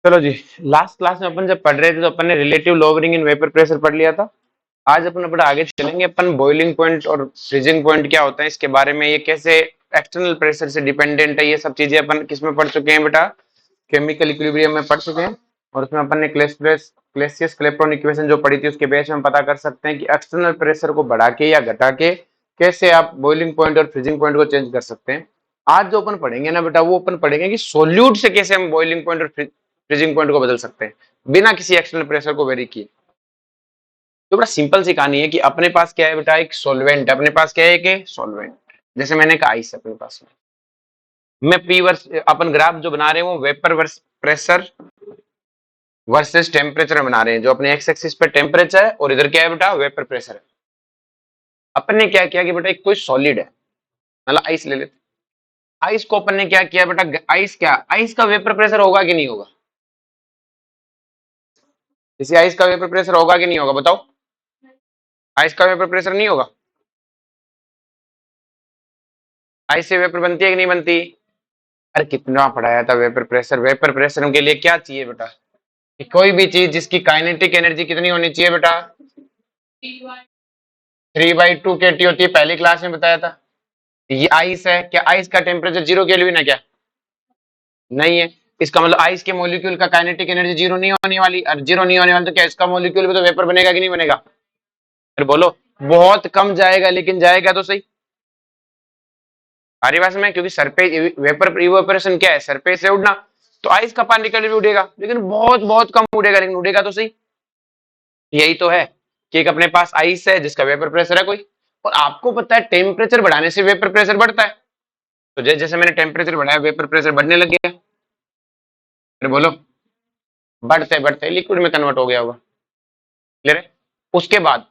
चलो जी। Last class में अपन जब पढ़ रहे थे तो अपन ने relative lowering in vapour pressure पढ़ लिया था। आज अपन अपना आगे चलेंगे, अपन बॉइलिंग पॉइंट और फ्रीजिंग पॉइंट क्या होता है इसके बारे में, ये कैसे एक्सटर्नल प्रेशर से डिपेंडेंट है, ये सब चीजें अपन किसमें पढ़ चुके हैं बेटा, केमिकल इक्विलिब्रियम में पढ़ चुके हैं। और उसमें अपन ने क्लेसियस क्लेपेरॉन इक्वेशन जो पढ़ी थी उसके बेस में हम पता कर सकते हैं कि एक्सटर्नल प्रेशर को बढ़ा के या घटा के कैसे आप बॉइलिंग पॉइंट और फ्रीजिंग पॉइंट को चेंज कर सकते हैं। आज जो अपन पढ़ेंगे ना बेटा, वो अपन पढ़ेंगे कि सोल्यूट से कैसे हम बॉइलिंग पॉइंट और फ्रीजिंग पॉइंट को बदल सकते हैं बिना किसी एक्सटर्नल प्रेशर को वेरी किए। तो बड़ा सिंपल सी कहानी है कि अपने पास क्या है बेटा, एक सॉल्वेंट है। अपने पास क्या है कि सॉल्वेंट, जैसे मैंने कहा आइस है अपने पास में। मैं पी वर्स अपन ग्राफ जो बना रहे हैं वो vapour versus pressure versus temperature बना रहे हैं। जो अपने एक्स एक्सिस पे टेम्परेचर है और इधर क्या है बेटा, वेपर प्रेशर है। अपन ने क्या किया कि बेटा एक कोई सॉलिड है, मतलब आइस ले लेते। आइस को अपन ने क्या किया बेटा, आइस क्या, आइस का वेपर प्रेशर होगा कि नहीं होगा? किसी आइस का वेपर प्रेशर होगा कि नहीं होगा बताओ? आइस का वेपर प्रेशर नहीं होगा। आइस से वेपर बनती है कि नहीं बनती? अरे कितना पढ़ाया था वेपर प्रेशर। वेपर प्रेशर के लिए क्या चाहिए बेटा, कि कोई भी चीज जिसकी काइनेटिक एनर्जी कितनी होनी चाहिए बेटा, 3/2 के टी होती है, पहली क्लास में बताया था। ये आइस है, क्या आइस का टेम्परेचर 0 केल्विन है क्या? नहीं है। इसका मतलब आइस के मॉलिक्यूल का काइनेटिक एनर्जी जीरो नहीं होने वाली, और जीरो नहीं होने वाली तो क्या इसका मॉलिक्यूल भी तो वेपर बनेगा कि नहीं बनेगा? फिर बोलो। बहुत कम जाएगा, लेकिन जाएगा तो सही। हमारी भाषा में, क्योंकि सरफेस वेपर इवेपोरेशन क्या है, सरफेस से उड़ना। तो आइस का पानी निकल भी उड़ेगा, लेकिन बहुत बहुत कम उड़ेगा, लेकिन उड़ेगा तो सही। यही तो है कि एक अपने पास आइस है जिसका वेपर प्रेशर है कोई, और आपको पता है टेम्परेचर बढ़ाने से वेपर प्रेशर बढ़ता है। तो जैसे जैसे मैंने टेम्परेचर बढ़ाया वेपर प्रेशर बढ़ने लग गया। फिर बोलो, बढ़ते बढ़ते लिक्विड में कन्वर्ट हो गया होगा। क्लियर है? उसके बाद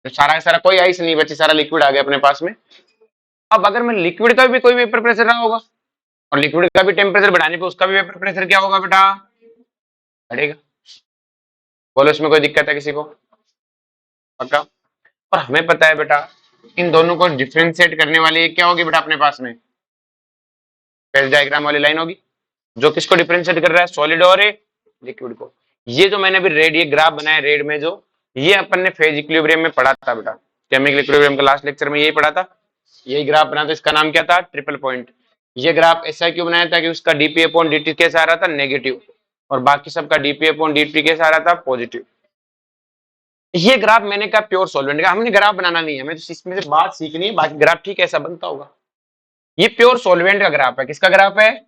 तो सारा का सारा कोई आइस नहीं बची, सारा लिक्विड आ गया अपने पास में। अब अगर मैं लिक्विड का भी कोई वेपर प्रेशर रहा होगा, और लिक्विड का भी टेम्परेचर बढ़ाने पे उसका भी वेपर प्रेशर क्या होगा बेटा, बढ़ेगा। बोलो इसमें कोई दिक्कत है किसी को? पक्का? और हमें पता है बेटा, इन दोनों को डिफ्रेंशिएट करने वाली क्या होगी बेटा अपने पास में, फेज डायग्राम वाली लाइन होगी, जो किसको डिफरेंशिएट कर रहा है, सॉलिड और लिक्विड को। ये जो मैंने अभी रेड ये ग्राफ बनाया रेड में, जो ये अपन ने फेज इक्विलिब्रियम में पढ़ा था बेटा, केमिकल इक्विलिब्रियम का लास्ट लेक्चर में यही पढ़ा था। यही ग्राफ बना था, इसका नाम क्या था, ट्रिपल पॉइंट। ये ग्राफ ऐसा क्यों बनाया था कि उसका डीपी अपॉन डीटी कैसा आ रहा था, नेगेटिव, और बाकी सबका डीपी अपॉन डीटी कैसा आ रहा था, पॉजिटिव। ये ग्राफ मैंने कहा प्योर सॉल्वेंट का, हमने ग्राफ बनाना नहीं है, हमें तो इसमें से बात सीखनी है, बाकी ग्राफ ठीक ऐसा बनता होगा। ये प्योर सॉल्वेंट का ग्राफ है। किसका ग्राफ है?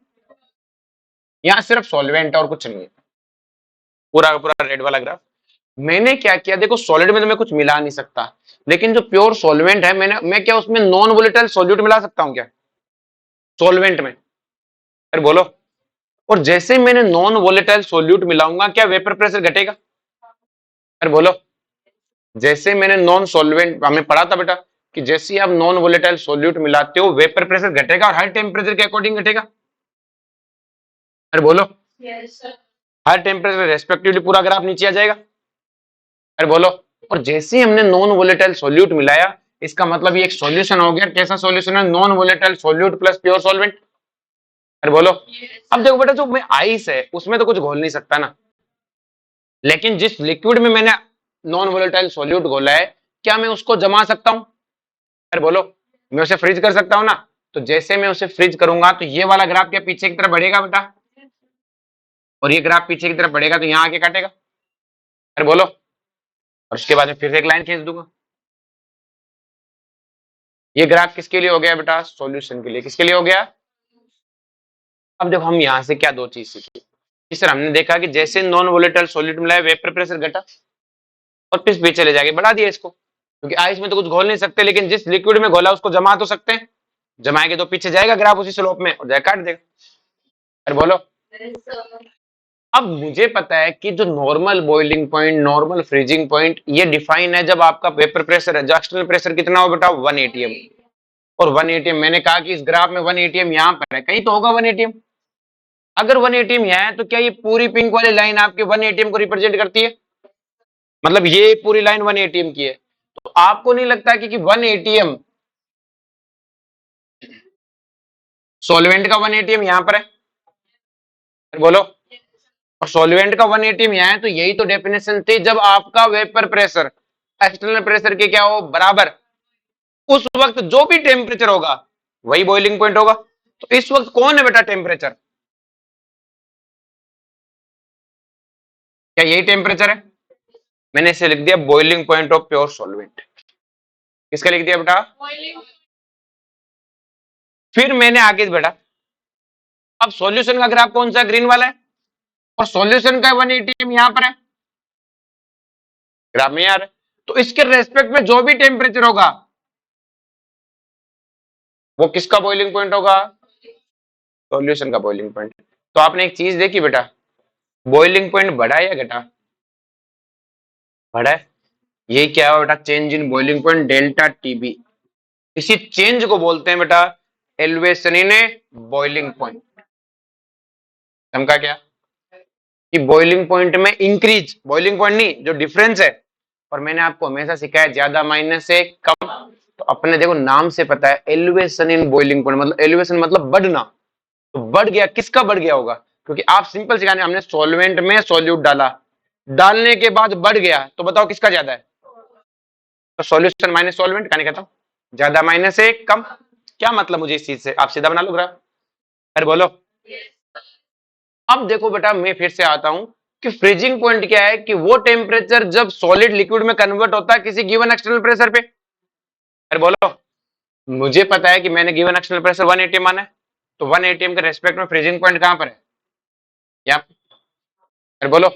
यहाँ सिर्फ सॉल्वेंट और कुछ नहीं है, पूरा का पूरा रेड वाला ग्राफ। मैंने क्या किया, देखो सॉलिड में तो मैं कुछ मिला नहीं सकता, लेकिन जो प्योर सॉल्वेंट है मैं क्या उसमें नॉन वोलेटाइल सॉल्यूट मिला सकता हूँ क्या, सॉल्वेंट में? अरे बोलो। और जैसे ही मैंने नॉन वोलेटाइल सॉल्यूट मिलाऊंगा, क्या वेपर प्रेशर घटेगा? अरे बोलो। जैसे मैंने नॉन सॉल्वेंट, हमें पढ़ा था बेटा कि जैसे ही आप नॉन वोलेटाइल सॉल्यूट मिलाते हो वेपर प्रेशर घटेगा, और हर टेम्परेचर के अकॉर्डिंग घटेगा। अरे बोलो। हर टेम्परेचर रेस्पेक्टिवली पूरा ग्राफ नीचे आ जाएगा। अरे बोलो। और जैसे ही हमने नॉन वोलेटाइल सॉल्यूट मिलाया, इसका मतलब ये एक सॉल्यूशन हो गया। कैसा सॉल्यूशन है, non volatile solute plus pure solvent. अरे बोलो। अब देखो बेटा, जो मैं आइस है उसमें तो कुछ घोल नहीं सकता ना, लेकिन जिस लिक्विड में मैंने नॉन वोलेटाइल सॉल्यूट घोला है, क्या मैं उसको जमा सकता हूं? अरे बोलो। मैं उसे फ्रीज कर सकता हूं ना। तो जैसे मैं उसे फ्रीज करूंगा तो ये वाला ग्राफ क्या पीछे की तरफ बढ़ेगा बेटा, और ये ग्राफ पीछे की तरफ बढ़ेगा तो यहां आके काटेगा। अरे बोलो। और उसके बाद में फिर से एक लाइन खींच दूंगा। ये ग्राफ किसके लिए हो गया बेटा, सॉल्यूशन के लिए। किसके लिए हो गया? अब देखो हम यहां से क्या दो चीज सीखी। तीसरा हमने देखा कि जैसे नॉन वोलेटाइल सॉल्यूट मिला है वेपर प्रेशर घटा, और फिर पीछे ले जाके बढ़ा दिया इसको, क्योंकि आइस में तो कुछ घोल नहीं सकते, लेकिन जिस लिक्विड में घोला उसको जमा तो सकते हैं। जमाएंगे तो पीछे जाएगा ग्राफ उसी स्लोप में और जाकर काट देगा। अरे बोलो। अब मुझे पता है कि जो normal boiling point, normal freezing point, ये डिफाइन है जब आपका वेपर प्रेशर है, एक्सटर्नल प्रेशर कितना हो बेटा, 1 एटीएम। और 1 एटीएम मैंने कहा कि इस ग्राफ में 1 एटीएम यहाँ पर है, कहीं तो होगा 1 एटीएम। अगर 1 एटीएम यहाँ है तो क्या ये पूरी पिंक वाली लाइन आपके 1 एटीएम को रिप्रेजेंट करती है? मतलब ये पूरी लाइन 1 एटीएम की है। तो आपको नहीं लगता कि 1 एटीएम सॉल्वेंट का 1 एटीएम यहाँ पर है? बोलो। और सॉल्वेंट का 180 में है, तो यही तो डेफिनेशन थी, जब आपका वेपर प्रेशर एक्सटर्नल प्रेशर के क्या हो बराबर, उस वक्त जो भी टेम्परेचर होगा वही बॉइलिंग पॉइंट होगा। तो इस वक्त कौन है बेटा टेम्परेचर? क्या यही टेम्परेचर है? मैंने इसे लिख दिया boiling point of pure solvent. किसका लिख दिया बेटा? फिर मैंने आगे बढ़ा, अब सॉल्यूशन का ग्राफ कौन सा? ग्रीन वाला है, और सॉल्यूशन का 180 यहां पर है, ग्राफ में यार। तो इसके रेस्पेक्ट में जो भी टेम्परेचर होगा वो किसका बॉइलिंग पॉइंट होगा? सॉल्यूशन का बॉइलिंग पॉइंट। तो आपने एक चीज देखी बेटा, बॉइलिंग पॉइंट बढ़ा है या घटा? बढ़ा है। ये क्या है बेटा? Change in boiling point delta TB. इसी चेंज को बोलते हैं बेटा एलिवेशन इन बॉइलिंग पॉइंट। समझा क्या? कि बॉइलिंग पॉइंट में इंक्रीज, बॉइलिंग पॉइंट नहीं, जो डिफरेंस है। और मैंने आपको हमेशा सिखाया ज्यादा माइनस से कम। तो अपने देखो नाम से पता है एलिवेशन इन बॉइलिंग पॉइंट, मतलब एलिवेशन मतलब बढ़ना। तो बढ़ गया, किसका बढ़ गया होगा? क्योंकि आप सिंपल सिखाने, हमने सॉल्वेंट में सॉल्यूट डाला, डालने के बाद बढ़ गया, तो बताओ किसका ज्यादा है? तो सॉल्यूशन माइनस सॉल्वेंट, कहने कहता हूं ज्यादा माइनस से कम। क्या मतलब मुझे इस चीज से? आप सीधा बना लो ग्राफ। अरे बोलो। अब देखो बेटा, मैं फिर से आता हूं कि फ्रीजिंग पॉइंट क्या है, कि वो टेम्परेचर जब सॉलिड लिक्विड में कन्वर्ट होता है किसी गिवन एक्सटर्नल प्रेशर पे। अरे बोलो। मुझे पता है कि मैंने गिवन एक्सटर्नल प्रेशर 180 माना है, तो 180 के रेस्पेक्ट में फ्रीजिंग पॉइंट कहां पर है? यहाँ। अरे बोलो।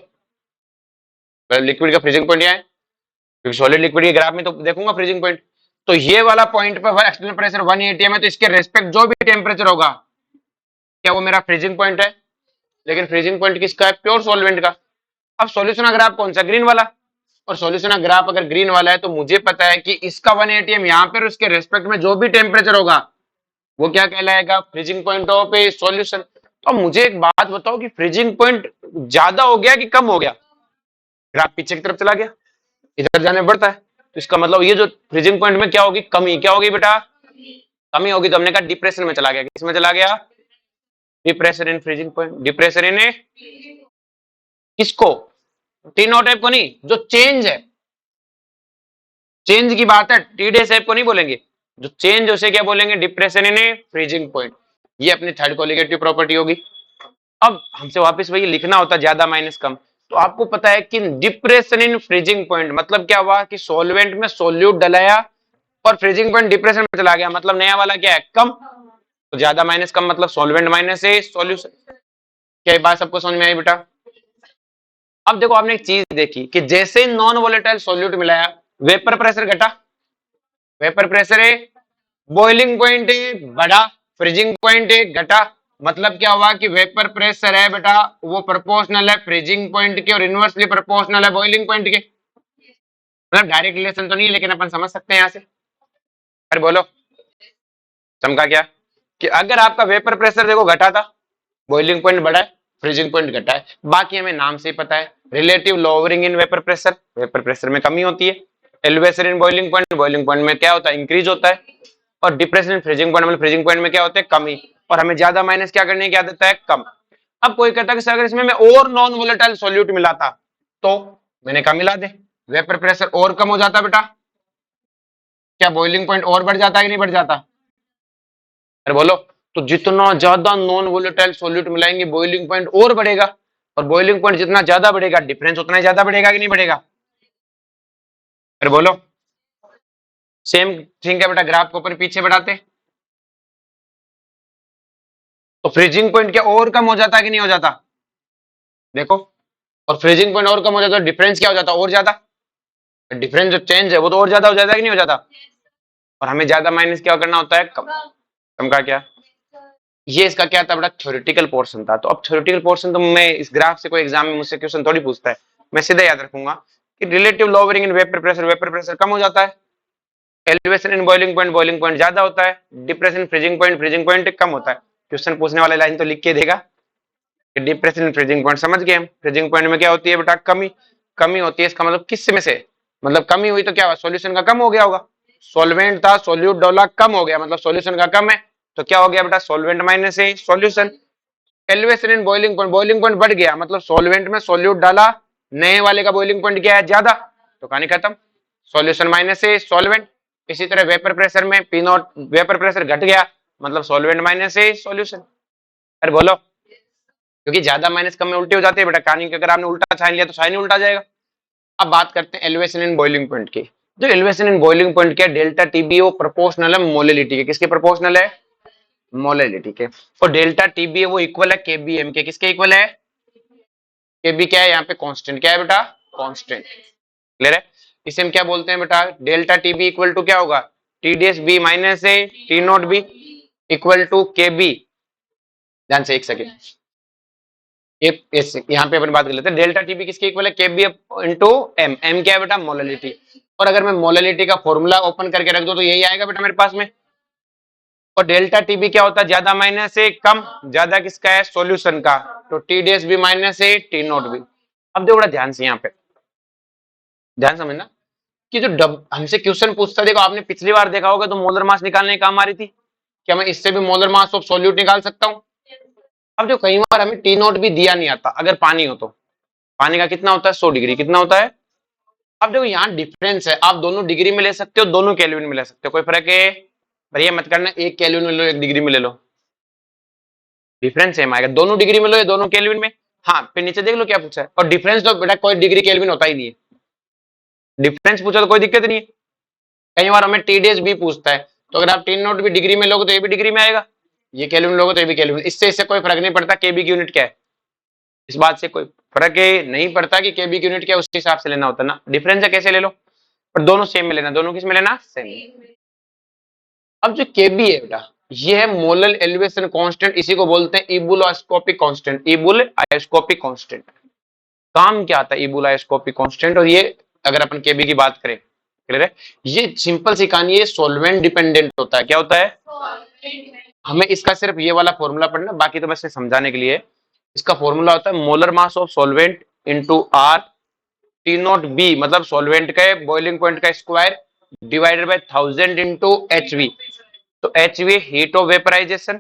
लिक्विड का फ्रीजिंग पॉइंट यहाँ है, क्योंकि सॉलिड लिक्विड के ग्राफ में तो देखूंगा फ्रीजिंग पॉइंट। तो ये वाला पॉइंट पर एक्सटर्नल प्रेशर 180 है, तो इसके रेस्पेक्ट जो भी टेम्परेचर होगा क्या वो मेरा फ्रीजिंग पॉइंट है? लेकिन फ्रीजिंग पॉइंट किसका है? प्योर सॉल्वेंट का। अब सॉल्यूशन का ग्राफ कौन सा? ग्रीन वाला। और सॉल्यूशन का ग्राफ अगर ग्रीन वाला है, तो मुझे पता है कि इसका 180 यहाँ पर, उसके रेस्पेक्ट में जो भी टेम्परेचर होगा वो क्या कहलाएगा? Freezing point of A solution. तो अब मुझे एक बात बताओ कि फ्रीजिंग पॉइंट ज्यादा हो गया कि कम हो गया? ग्राफ पीछे की तरफ चला गया, इधर जाने बढ़ता है, तो इसका मतलब ये जो फ्रीजिंग पॉइंट में क्या होगी? कमी। क्या होगी बेटा? कमी होगी। तो हमने कहा डिप्रेशन में चला गया। किसमें चला गया? Depression in freezing point. Depression in किसको? टी नॉट एफ को नहीं, जो चेंज है, चेंज की बात है, टी डेस एफ को नहीं बोलेंगे। जो चेंज उसे क्या बोलेंगे? Depression in freezing point. ये अपनी थर्ड कोलिगेटिव प्रॉपर्टी होगी। अब हमसे वापस वही लिखना होता ज्यादा माइनस कम। तो आपको पता है कि डिप्रेशन इन फ्रीजिंग पॉइंट मतलब क्या हुआ? कि सॉल्वेंट में सोल्यूट डलाया और फ्रीजिंग पॉइंट डिप्रेशन में चला गया, मतलब नया वाला क्या है? कम। तो ज्यादा माइनस कम मतलब सॉल्वेंट माइनस है सॉल्यूशन। क्या ये बात सबको समझ में आई बेटा? अब देखो, आपने एक चीज देखी कि जैसे नॉन वोलेटाइल सॉल्यूट मिलाया, वेपर प्रेशर घटा, वेपर प्रेशर है, बॉइलिंग पॉइंट बढ़ा, फ्रीजिंग पॉइंट घटा। मतलब क्या हुआ? कि वेपर प्रेशर है बेटा वो प्रोपोर्शनल है फ्रीजिंग पॉइंट के, और इनवर्सली प्रोपोर्शनल है बॉइलिंग पॉइंट के। मतलब डायरेक्ट रिलेशन तो नहीं है, लेकिन अपन समझ सकते हैं यहां से। अरे बोलो। समझा क्या? कि अगर आपका वेपर प्रेशर देखो घटा था, बॉइलिंग पॉइंट बढ़ा है, फ्रीजिंग पॉइंट घटा है, बाकी हमें नाम से ही पता है relative lowering in vapour pressure, vapour pressure में कमी होती है। Elevation in boiling point, boiling point में क्या होता है? इंक्रीज होता है। और डिप्रेशन इन फ्रीजिंग पॉइंट, मतलब फ्रीजिंग पॉइंट में क्या होता है? कमी। और हमें ज्यादा माइनस क्या करने की आदत है? कम। अब कोई कहता है कि सर अगर इसमें मैं और नॉन वोलेटाइल सॉल्यूट मिलाता, तो मैंने कहा मिला दे, वेपर प्रेशर और कम हो जाता बेटा। क्या बॉइलिंग पॉइंट और बढ़ जाता है कि नहीं बढ़ जाता? अरे बोलो। तो जितना ज्यादा नॉन वोलेटाइल सॉल्यूट मिलाएंगे बॉइलिंग पॉइंट और बढ़ेगा, और बॉइलिंग पॉइंट जितना ज्यादा बढ़ेगा डिफरेंस उतना ही ज्यादा बढ़ेगा कि नहीं बढ़ेगा? अरे बोलो। सेम थिंग है बेटा, ग्राफ को ऊपर पीछे बढ़ाते तो फ्रीजिंग पॉइंट क्या और कम हो जाता है कि नहीं हो जाता? देखो, और फ्रीजिंग पॉइंट और कम हो जाता है, डिफरेंस क्या हो जाता है? और ज्यादा। डिफरेंस जो चेंज है वो तो और ज्यादा हो जाता है कि नहीं हो जाता? और हमें ज्यादा माइनस क्या करना होता है? कम। कम का क्या? ये इसका क्या था बेटा? थ्योरेटिकल पोर्शन था। तो अब थ्योरेटिकल पोर्शन तो मैं इस ग्राफ से कोई एग्जाम में मुझसे क्वेश्चन थोड़ी पूछता है, मैं सीधे याद रखूंगा कि relative lowering in vapour pressure, vapour pressure कम हो जाता है, elevation in boiling point, boiling point ज्यादा होता है, depression freezing point, freezing point कम होता है। क्वेश्चन पूछने वाला लाइन तो लिख के देगा कि डिप्रेशन इन फ्रीजिंग पॉइंट समझ गए हम। फ्रीजिंग पॉइंट में क्या होती है बेटा? कमी। कमी होती है, इसका मतलब किस में से? मतलब कमी हुई तो क्या हुआ? सॉल्यूशन का कम हो गया होगा। सॉल्वेंट था, सोल्यूट डोला, कम हो गया, मतलब सॉल्यूशन का कम है, तो क्या हो गया बेटा? सॉल्वेंट माइनस है solution. Elevation in boiling point बढ़ गया, मतलब सॉल्वेंट में सोल्यूट डाला, नए वाले का बॉइलिंग पॉइंट क्या है, ज्यादा, तो कहानी खत्म, सॉल्यूशन माइनस ए सॉल्वेंट। इसी तरह वेपर प्रेशर में पी नॉट, वेपर प्रेशर घट गया, मतलब सॉल्वेंट माइनस ए सॉल्यूशन। अरे बोलो, क्योंकि ज्यादा माइनस कम में उल्टी हो जाती है बेटा, कहानी के अगर आपने उल्टा साइन लिया तो साइन ही उल्टा जाएगा। अब बात करते हैं एलिवेशन इन बॉइलिंग पॉइंट की। जो एलिवेशन इन बॉइलिंग पॉइंट क्या, डेल्टा टीबी वो प्रोपोर्शनल है मोलिलिटी के, किसके प्रोपोर्शनल है, मोलिलिटी के। और डेल्टा टीबी है वो इक्वल है केबीएम के, किसके इक्वल है, केबी क्या है यहाँ पे, कांस्टेंट, क्या है बेटा, कांस्टेंट। क्लियर है, इसे हम क्या बोलते हैं बेटा, डेल्टा टीबी इक्वल टू क्या होगा, TDS B minus A T naught B equal to K B. ध्यान से एक सेकेंड, यहाँ पे अपन बात कर लेते हैं, डेल्टा टीबी किसके इक्वल है, के बी इंटू एम, एम क्या है बेटा, मोललिटी। और अगर मैं मोललिटी का फॉर्मूला ओपन करके रख दो तो यही आएगा बेटा मेरे पास में। और डेल्टा टीबी क्या होता है, ज्यादा माइनस से कम, ज्यादा किसका है, सॉल्यूशन का, तो TDS B minus A T naught B. अब देखो बड़ा ध्यान से, यहाँ पे ध्यान समझना कि जो हमसे क्वेश्चन पूछता, देखो आपने पिछली बार देखा होगा तो मोलर मास निकालने का काम आ रही थी, क्या मैं इससे भी मोलर मास ऑफ सॉल्यूट निकाल सकता हूँ। अब जो कई बार हमें टी नॉट भी दिया नहीं आता, अगर पानी हो तो पानी का कितना होता है, 100 डिग्री, कितना होता है। अब देखो यहाँ डिफरेंस है, आप दोनों डिग्री में ले सकते हो, दोनों केल्विन में ले सकते हो, कोई फर्क है, भैया मत करना एक केल्विन में लो एक डिग्री में ले लो, डिफरेंस सेम आएगा, दोनों डिग्री में लो या दोनों केल्विन में। हाँ फिर नीचे देख लो क्या पूछा है, और डिफरेंस तो बेटा कोई डिग्री केल्विन होता ही नहीं है, डिफरेंस पूछा तो कोई दिक्कत नहीं है। कई बार हमें टीडीएस भी पूछता है, तो अगर आप टी नॉट भी डिग्री में लोगे तो ये भी डिग्री में आएगा, ये केल्विन लोगे तो ये भी केल्विन, इससे कोई फर्क नहीं पड़ता केबी की यूनिट क्या है, इस बात से कोई फर्क नहीं पड़ता कि केबी की यूनिट क्या है, उस हिसाब से लेना होता है ना, डिफरेंस है कैसे ले लो, पर दोनों सेम में लेना, दोनों किस में लेना, सेम। अब जो केबी है बेटा, ये है मोलल एलिवेशन कांस्टेंट, इसी को बोलते हैं इबुलोस्कोपिक कांस्टेंट, इबुलोस्कोपिक कांस्टेंट। काम क्या आता है इबुलोस्कोपिक कांस्टेंट, और ये अगर अपन केबी की बात करें, क्लियर है, ये सिंपल सी कहानी है, सॉल्वेंट डिपेंडेंट होता है, क्या होता है, हमें इसका सिर्फ ये वाला फॉर्मूला पढ़ना, बाकी तो बस समझाने के लिए। इसका फॉर्मूला होता है molar mass of solvent into R T naught B, मतलब सॉल्वेंट का बॉइलिंग पॉइंट का square divided by 1000 into HV. तो HV heat of vaporisation,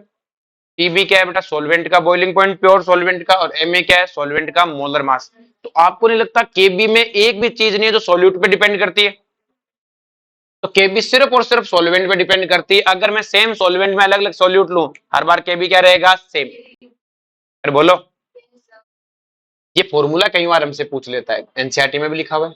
TB क्या है बेटा, सॉल्वेंट का बॉइलिंग पॉइंट प्योर सॉल्वेंट का, और एमए क्या है, सॉल्वेंट का मोलर मास। तो आपको नहीं लगता केबी में एक भी चीज नहीं है जो सॉल्यूट पे डिपेंड करती है, तो केबी सिर्फ और सिर्फ सॉल्वेंट पे डिपेंड करती है। अगर मैं सेम सॉल्वेंट में अलग अलग सॉल्यूट लूं, हर बार केबी क्या रहेगा, सेम। अरे बोलो, ये फॉर्मूला कई बार हमसे पूछ लेता है, एनसीईआरटी में भी लिखा हुआ है।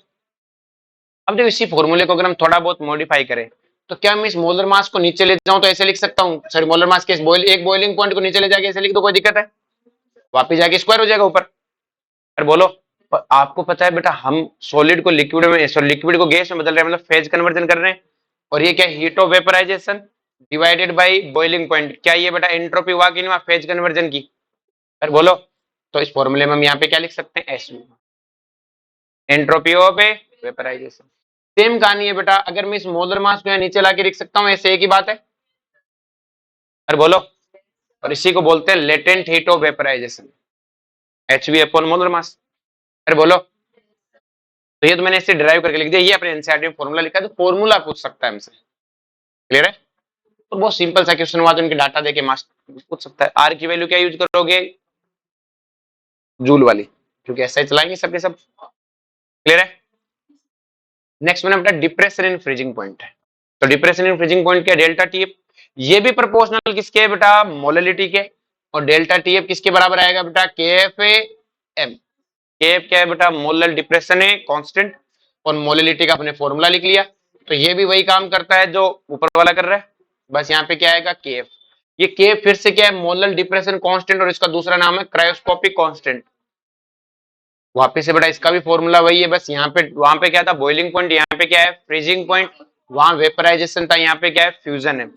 अब जब इसी फॉर्मूले को अगर हम थोड़ा बहुत मॉडिफाई करें, तो क्या मैं इस मोलर मास को नीचे ले जाऊं तो ऐसे लिख सकता हूं, सॉरी मोलर मास के एक बॉइलिंग पॉइंट को नीचे ले जाके ऐसे लिख दो, कोई दिक्कत है, वापिस जाके स्क्वायर हो जाएगा ऊपर। अरे बोलो, पर आपको पता है बेटा हम सॉलिड को लिक्विड में, लिक्विड को गैस में बदल रहे हैं, मतलब फेज कन्वर्जन कर रहे हैं, और ये क्या, heat of vaporisation divided by boiling point, क्या ये बेटा एंट्रोपी हुआ कि नहीं हुआ फेज कन्वर्जन की। अरे बोलो, तो इस फॉर्मूले में हम यहाँ पे क्या लिख सकते हैं, S, entropy of vaporisation. Same कहानी है बेटा, अगर मैं इस मोलर मास को यहाँ नीचे लाके लिख सकता हूँ, ऐसे एक ही बात है। अरे बोलो, और इसी को बोलते हैं latent heat of vaporisation, HV upon molar mass. अरे बोलो, तो ये तो मैंने इससे डिराइव करके लिख दिया, ये अपने एनसीईआरटी में फॉर्मूला लिखा है, तो फॉर्मूला पूछ सकता है हमसे, क्लियर है। तो बहुत सिंपल सा क्वेश्चन हुआ, तो इनके डाटा देके मास्टर पूछ सकता है। आर की वैल्यू क्या यूज करोगे, जूल वाली, क्योंकि ऐसा ही चलाएंगे सबके सब, क्लियर है। नेक्स्ट मैंने बेटा डिप्रेशन इन फ्रीजिंग पॉइंट है, तो डिप्रेशन इन फ्रीजिंग पॉइंट क्या, डेल्टा टीएफ, ये भी प्रोपोर्शनल किसके है बेटा, मोलिलिटी के, और डेल्टा टीएफ किसके बराबर आएगा बेटा, केएफ एम। केएफ क्या है बेटा, मोलर डिप्रेशन है कांस्टेंट, और मोलिलिटी का अपने फॉर्मूला लिख लिया, तो ये भी वही काम करता है जो ऊपर वाला कर रहा है, बस यहाँ पे क्या आएगा, केएफ। ये केएफ फिर से क्या है, मोलर डिप्रेशन कांस्टेंट, और इसका दूसरा नाम है क्रायोस्कोपिक कांस्टेंट। वापिस से बेटा इसका भी फॉर्मूला वही है, बस यहाँ पे, वहां पे क्या था बॉइलिंग पॉइंट, यहाँ पे क्या है फ्रीजिंग पॉइंट, वहां वेपराइजेशन था, यहाँ पे क्या है फ्यूजन है।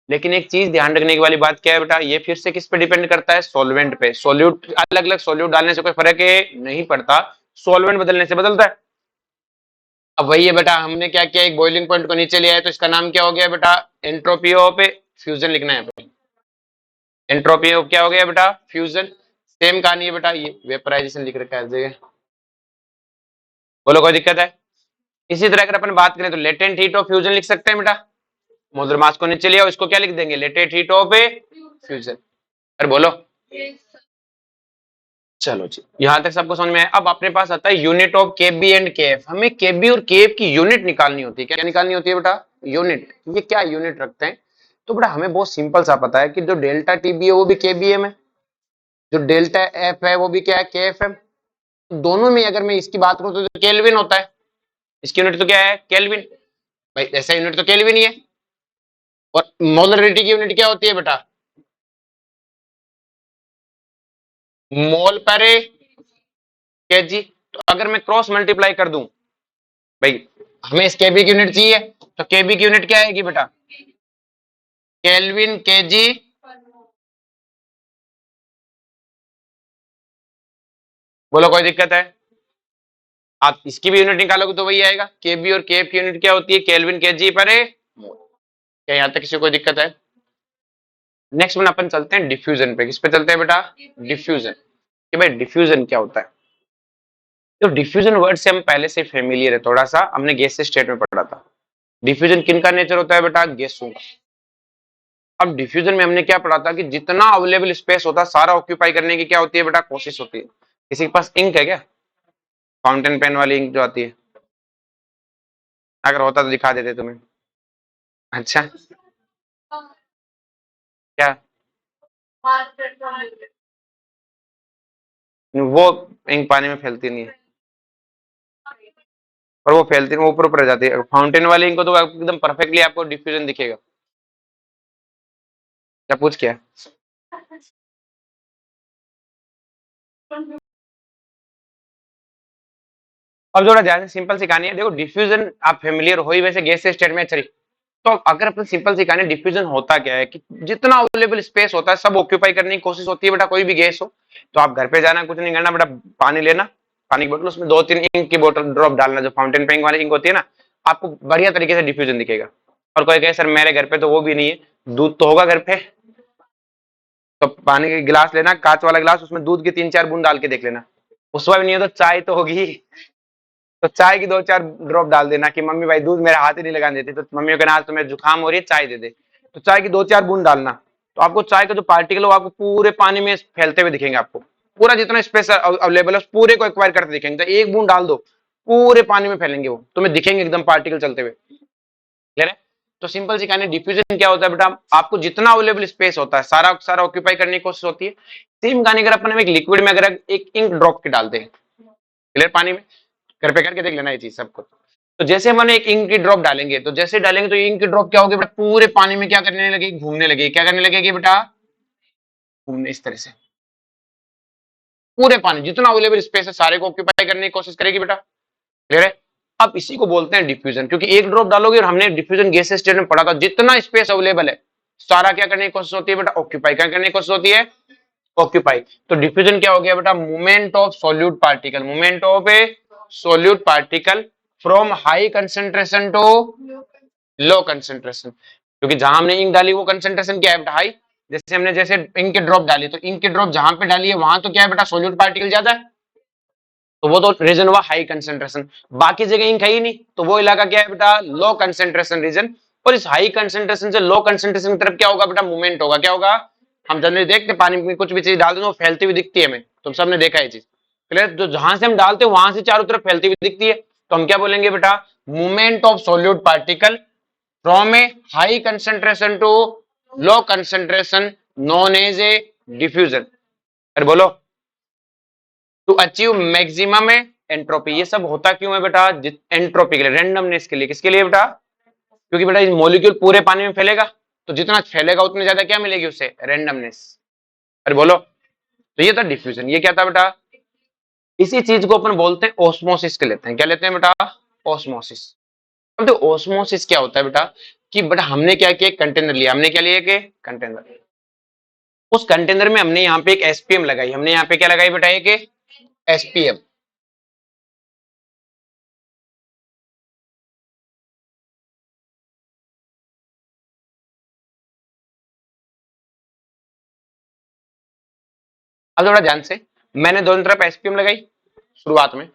लेकिन एक चीज ध्यान रखने की वाली बात क्या है बेटा, ये फिर से किस पे डिपेंड करता है, सॉल्वेंट पे। सॉल्यूट अलग अलग सॉल्यूट डालने से कोई फर्क नहीं पड़ता, सॉल्वेंट बदलने से बदलता है। अब वही है बेटा, हमने क्या किया, एक बॉइलिंग पॉइंट को नीचे लिया है, तो इसका नाम क्या हो गया बेटा, एंट्रोपी ऑफ फ्यूजन लिखना है, एंट्रोपी ऑफ क्या हो गया बेटा, फ्यूजन। सेम कहानी है बेटा, ये वेपराइजेशन लिख रखा है हर जगह, बोलो कोई दिक्कत है। इसी तरह अगर अपन बात करें तो लेटेंट हीट ऑफ फ्यूजन लिख सकते हैं बेटा, मोलर मास को नीचे लिया, इसको क्या लिख देंगे, लेटेंट हीट ऑफ फ्यूजन। अरे बोलो, चलो जी, यहां तक सबको समझ में आया। अब अपने पास आता है यूनिट ऑफ के बी एंड के एफ। हमें के बी और के एफ की यूनिट निकालनी होती है। क्या निकालनी होती है बेटा? यूनिट। ये क्या यूनिट रखते हैं? तो बेटा हमें बहुत सिंपल सा पता है कि जो डेल्टा टी बी है वो भी के बी एम है, जो डेल्टा एफ है वो भी क्या है? के एफ एम। दोनों में अगर मैं इसकी बात करूं तो केल्विन होता है। इसकी यूनिट तो क्या है? केल्विन। भाई ऐसा यूनिट तो केल्विन ही है। और मोलरिटी की यूनिट क्या होती है बेटा? मोल पर केजी। तो अगर मैं क्रॉस मल्टीप्लाई कर दूं, भाई हमें इस केबी की यूनिट चाहिए, तो केबी की यूनिट क्या आएगी बेटा? Kelvin KG. बोलो कोई दिक्कत है? आप इसकी भी यूनिट निकालोगे तो वही आएगा। केबी और केएफ की यूनिट क्या होती है? केल्विन केजी पर मोल। क्या यहां तक किसी को कोई दिक्कत है? नेक्स्ट वन अपन चलते हैं डिफ्यूजन पे। किस पे चलते हैं बेटा? डिफ्यूजन। कि भाई डिफ्यूजन क्या होता है? तो डिफ्यूजन वर्ड से हम पहले से फेमिलियर है थोड़ा सा, हमने गैस स्टेट में पढ़ा था। डिफ्यूजन किन का नेचर होता है बेटा? गैसों का। अब डिफ्यूजन में हमने क्या पढ़ा था कि जितना अवेलेबल स्पेस होता है सारा ऑक्यूपाई करने की क्या होती है बेटा? कोशिश होती है। किसी के पास इंक है क्या? फाउंटेन पेन वाली इंक जो आती है, अगर होता तो दिखा देते तुम्हें। अच्छा, क्या? वो इंक पानी में फैलती नहीं है, और वो फैलती नहीं, वो ऊपर ऊपर रह जाती है। फाउंटेन वाली इंक को तो एकदम परफेक्टली आपको डिफ्यूजन दिखेगा। क्या पूछ किया? अब थोड़ा ध्यान से सिंपल सी कहानी है। देखो डिफ्यूजन आप फेमिलियर हो ही वैसे गैस स्टेट में। चलिए, तो अगर अपन सिंपल सी कहानी, डिफ्यूजन होता क्या है कि जितना अवेलेबल स्पेस होता है सब ऑक्यूपाई करने की कोशिश होती है बेटा। कोई भी गैस हो तो आप घर पे जाना, कुछ नहीं करना बेटा, पानी लेना, पानी की बोतल, उसमें 2-3 इंक की बोतल ड्रॉप डालना, जो फाउंटेन पेन वाली इंक होती है ना, आपको बढ़िया तरीके से डिफ्यूजन दिखेगा। और कोई कहे सर मेरे घर पे तो वो भी नहीं है, दूध तो होगा घर पे, तो पानी का गिलास लेना, कांच वाला गिलास, उसमें दूध की 3-4 बूंद डाल के देख लेना। उसमें भी नहीं है तो चाय तो होगी, तो चाय की 2-4 ड्रॉप डाल देना कि मम्मी भाई दूध मेरा हाथ ही नहीं लगाने देती, तो मम्मी को कहना आज तुम्हें जुकाम हो रही है चाय दे दे, तो चाय की 2-4 बूंद डालना। तो आपको चाय का जो पार्टिकल हो आपको पूरे पानी में फैलते हुए दिखेंगे। आपको पूरा जितना स्पेस अवेलेबल है पूरे को एक्वायर करते दिखेंगे। तो एक बूंद डाल दो, पूरे पानी में फैलेंगे, वो तुम्हें दिखेंगे एकदम पार्टिकल चलते हुए। क्लियर है? तो सिंपल सी कहानी, डिफ्यूजन क्या होता है बेटा? आपको जितना अवेलेबल स्पेस होता है सारा सारा ऑक्यूपाई करने की कोशिश होती है। सेम कहानी अगर अपन एक लिक्विड में अगर एक इंक ड्रॉप के डालते हैं, क्लियर, पानी में, घर पे करके देख लेना ये चीज सबको। तो जैसे हम एक इंक की ड्रॉप डालेंगे, तो जैसे डालेंगे तो इंक की ड्रॉप क्या होगी बेटा? पूरे पानी में क्या करने लगेगी? घूमने लगेगी। क्या करने लगेगी बेटा? घूमने, इस तरह से पूरे पानी जितना अवेलेबल स्पेस है सारे को ऑक्यूपाई करने की कोशिश करेगी बेटा। क्लियर है? अब इसी को बोलते हैं डिफ्यूजन, क्योंकि एक ड्रॉप डालोगे, और हमने डिफ्यूजन गैस स्टेट में पढ़ा था जितना स्पेस अवेलेबल है सारा क्या करने की कोशिश होती है बेटा? ऑक्यूपाई। क्या करने की कोशिश होती है? ऑक्यूपाई। तो डिफ्यूजन क्या हो गया बेटा? Movement of solute particle, movement of a solute particle from high concentration to low concentration. क्योंकि जहां हमने इंक डाली वो कंसेंट्रेशन क्या है बेटा? हाई। जैसे हमने जैसे इंक की ड्रॉप डाली, तो इंक की ड्रॉप जहां पे डाली है वहां तो क्या है बेटा? सोल्यूट पार्टिकल ज्यादा है, तो वो तो रीजन हुआ हाई कंसेंट्रेशन। बाकी जगह इंक है ही नहीं, तो वो इलाका क्या है बेटा? Low concentration region. और इस हाई कंसेंट्रेशन से लो कंसेंट्रेशन की तरफ क्या होगा बेटा? मूवमेंट होगा। क्या होगा? हम जनरली देखते पानी में कुछ भी चीज डाल दो फैलती हुई दिखती है हमें, तुम सबने देखा है चीज। क्लियर? जो जहां से हम डालते हैं वहां से चारों तरफ फैलती हुई दिखती है, तो हम क्या बोलेंगे बेटा? Movement of solute particle from a high concentration to low concentration known as a diffusion. अरे बोलो। To achieve maximum entropy. ये सब होता क्यों है बेटा? एंट्रोपी के लिए, रेंडमनेस के लिए। किसके लिए बेटा? क्योंकि बेटा मॉलिक्यूल पूरे पानी में फैलेगा, तो जितना फैलेगा उतनी ज्यादा क्या मिलेगी उससे? रेंडमनेस। अरे बोलो। तो ये था डिफ्यूजन। ये क्या था बेटा? इसी चीज को अपन बोलते हैं ओस्मोसिस के लेते हैं। क्या लेते हैं बेटा? ओस्मोसिस। अब तो ओस्मोसिस क्या होता है बेटा? कि बेटा हमने क्या किया? कंटेनर लिया। हमने क्या लिया? कि कंटेनर। उस कंटेनर में हमने यहाँ पे एक एसपीएम लगाई। हमने यहाँ पे क्या लगाई बेटा? एक एसपीएम। अब थोड़ा ध्यान से, मैंने दोनों तरफ एसपीएम लगाई शुरुआत में,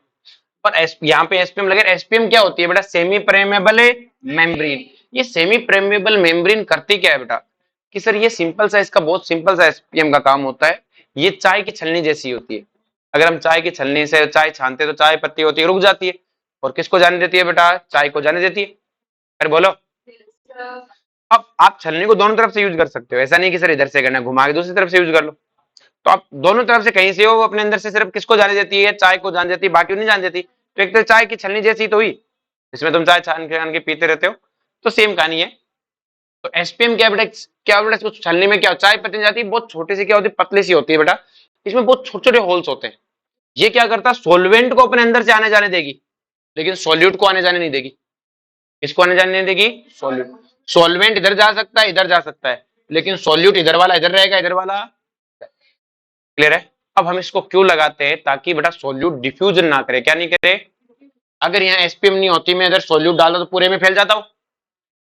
और यहाँ पे एसपीएम लगे। एसपीएम क्या होती है बेटा? Semi permeable membrane. ये सेमी प्रेमेबल मेम्ब्रेन करती क्या है बेटा? कि सर ये सिंपल सा, इसका बहुत सिंपल सा एसपीएम का काम होता है। ये चाय की छलनी जैसी होती है। अगर हम चाय की छलनी से चाय छानते तो चाय पत्ती होती है रुक जाती है, और किसको जाने देती है बेटा, चाय को जाने देती है। अरे बोलो। अब आप छलनी को दोनों तरफ से यूज कर सकते हो, ऐसा नहीं कि सर इधर से करना, घुमा के दूसरी तरफ से यूज कर लो। तो आप दोनों तरफ से कहीं से हो, अपने अंदर से सिर्फ किसको जाने देती है, चाय को जाने देती है, बाकी नहीं जाने देती। तो एक तो चाय की छलनी जैसी तो हुई, इसमें तुम चाय छान के पीते रहते हो, तो सेम कहानी है। तो एसपीएम क्या बेटा, क्या बेटा, कुछ छलनी में क्या चाय पत्ती जाती है, बहुत छोटी सी क्या होती है, पतली सी होती है बेटा, इसमें बहुत छोटे छोटे होल्स होते हैं। ये क्या करता है, सोलवेंट को अपने अंदर से आने जाने देगी, लेकिन सॉल्यूट को आने जाने नहीं देगी। किसको आने जाने नहीं देगी, सॉल्यूट। सॉल्वेंट इधर जा सकता है, इधर जा सकता है, लेकिन सॉल्यूट इधर वाला इधर रहेगा, इधर वाला। क्लियर है। अब हम इसको क्यों लगाते हैं, ताकि बेटा सॉल्यूट डिफ्यूजन ना करे, क्या नहीं करे। अगर यहाँ एसपीएम नहीं होती, मैं इधर सॉल्यूट डाला तो पूरे में फैल जाता हूं।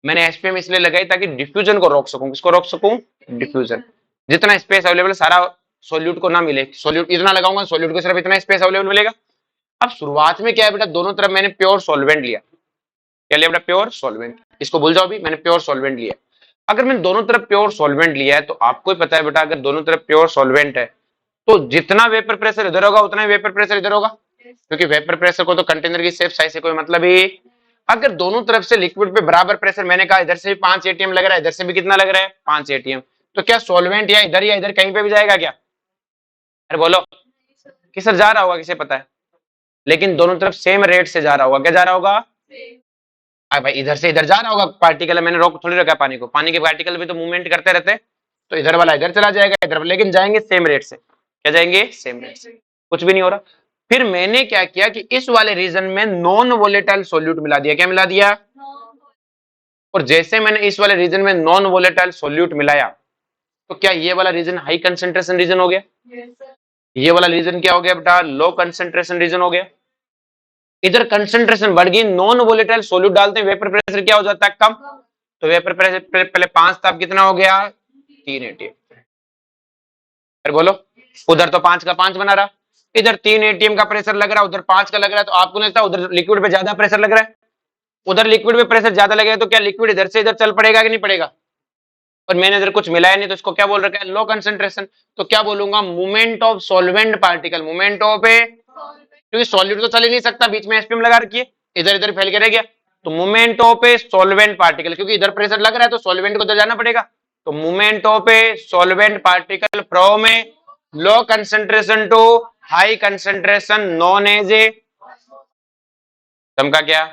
मैंने एसपीएम इसलिए लगाई ताकि डिफ्यूजन को रोक सकूं। किसको रोक सकूं, डिफ्यूजन। जितना स्पेस अवेलेबल सारा सॉल्यूट को ना मिले, सॉल्यूट इतना लगाऊंगा, सॉल्यूट को सिर्फ इतना स्पेस अवेलेबल मिलेगा। अब शुरुआत में क्या है बेटा, दोनों तरफ मैंने प्योर सॉल्वेंट लिया। क्या लिया बेटा, प्योर सॉल्वेंट। इसको भूल जाओ, अभी मैंने प्योर सॉल्वेंट लिया। अगर मैंने दोनों तरफ प्योर सॉल्वेंट लिया है, तो आपको ही पता है बेटा, अगर दोनों तरफ प्योर सॉल्वेंट है तो जितना वेपर प्रेशर इधर होगा उतना ही वेपर प्रेशर इधर होगा, क्योंकि वेपर प्रेशर को तो कंटेनर की शेप साइज से कोई मतलब ही। अगर दोनों तरफ से लिक्विड पे बराबर प्रेशर, मैंने कहा इधर से भी 5 एटीएम लग रहा है, इधर से भी कितना लग रहा है, 5 एटीएम, तो क्या सॉल्वेंट या इधर कहीं पे भी जाएगा क्या। अरे बोलो, कि सर जा रहा होगा, किसे पता है, लेकिन दोनों तरफ सेम रेट से जा रहा होगा। क्या जा रहा होगा, भाई इधर से इधर जा रहा होगा पार्टिकल, मैंने रोक थोड़ी रखा पानी को, पानी के पार्टिकल भी तो मूवमेंट करते रहते हैं, तो इधर वाला इधर चला जाएगा, इधर, लेकिन जाएंगे सेम रेट से। क्या जाएंगे, सेम रेट से। कुछ भी नहीं हो रहा। फिर मैंने क्या किया कि इस वाले रीजन में नॉन वोलेटाइल सोल्यूट मिला दिया। क्या मिला दिया, और जैसे मैंने इस वाले रीजन में नॉन वोलेटाइल सोल्यूट मिलाया, तो क्या ये वाला रीजन हाई कंसेंट्रेशन रीजन हो गया, ये वाला रीजन क्या हो गया बेटा, लो कंसेंट्रेशन रीजन हो गया। इधर कंसेंट्रेशन बढ़ गई, नॉन वोलेटाइल सोल्यूट डालते हैं, वेपर प्रेशर क्या हो जाता है, कम। तो वेपर प्रेशर पहले 5 था, अब कितना हो गया, 3 एटीएम। फिर बोलो, उधर तो 5 का 5 बना रहा, इधर 3 एटीएम का प्रेशर लग रहा है, उधर 5 का लग रहा है, तो आपको लगता है उधर लिक्विड पे ज्यादा प्रेशर लग रहा है। उधर लिक्विड पे प्रेशर ज्यादा लगेगा, तो क्या लिक्विड इधर से इधर चल पड़ेगा कि नहीं पड़ेगा। और मैंने इधर कुछ मिलाया नहीं, तो इसको क्या बोल रखा है, लो कंसेंट्रेशन। तो क्या बोलूंगा, movement of solvent particle, movement of a, क्योंकि सॉल्यूट तो चल ही नहीं सकता, बीच में एसपीएम लगा रखी है, इधर इधर फैल के रह गया। तो movement of a solvent particle, क्योंकि इधर प्रेशर लग रहा है तो सॉल्वेंट को तो जाना पड़ेगा, तो movement of a solvent particle from a low concentration to high concentration known as a, समझा क्या।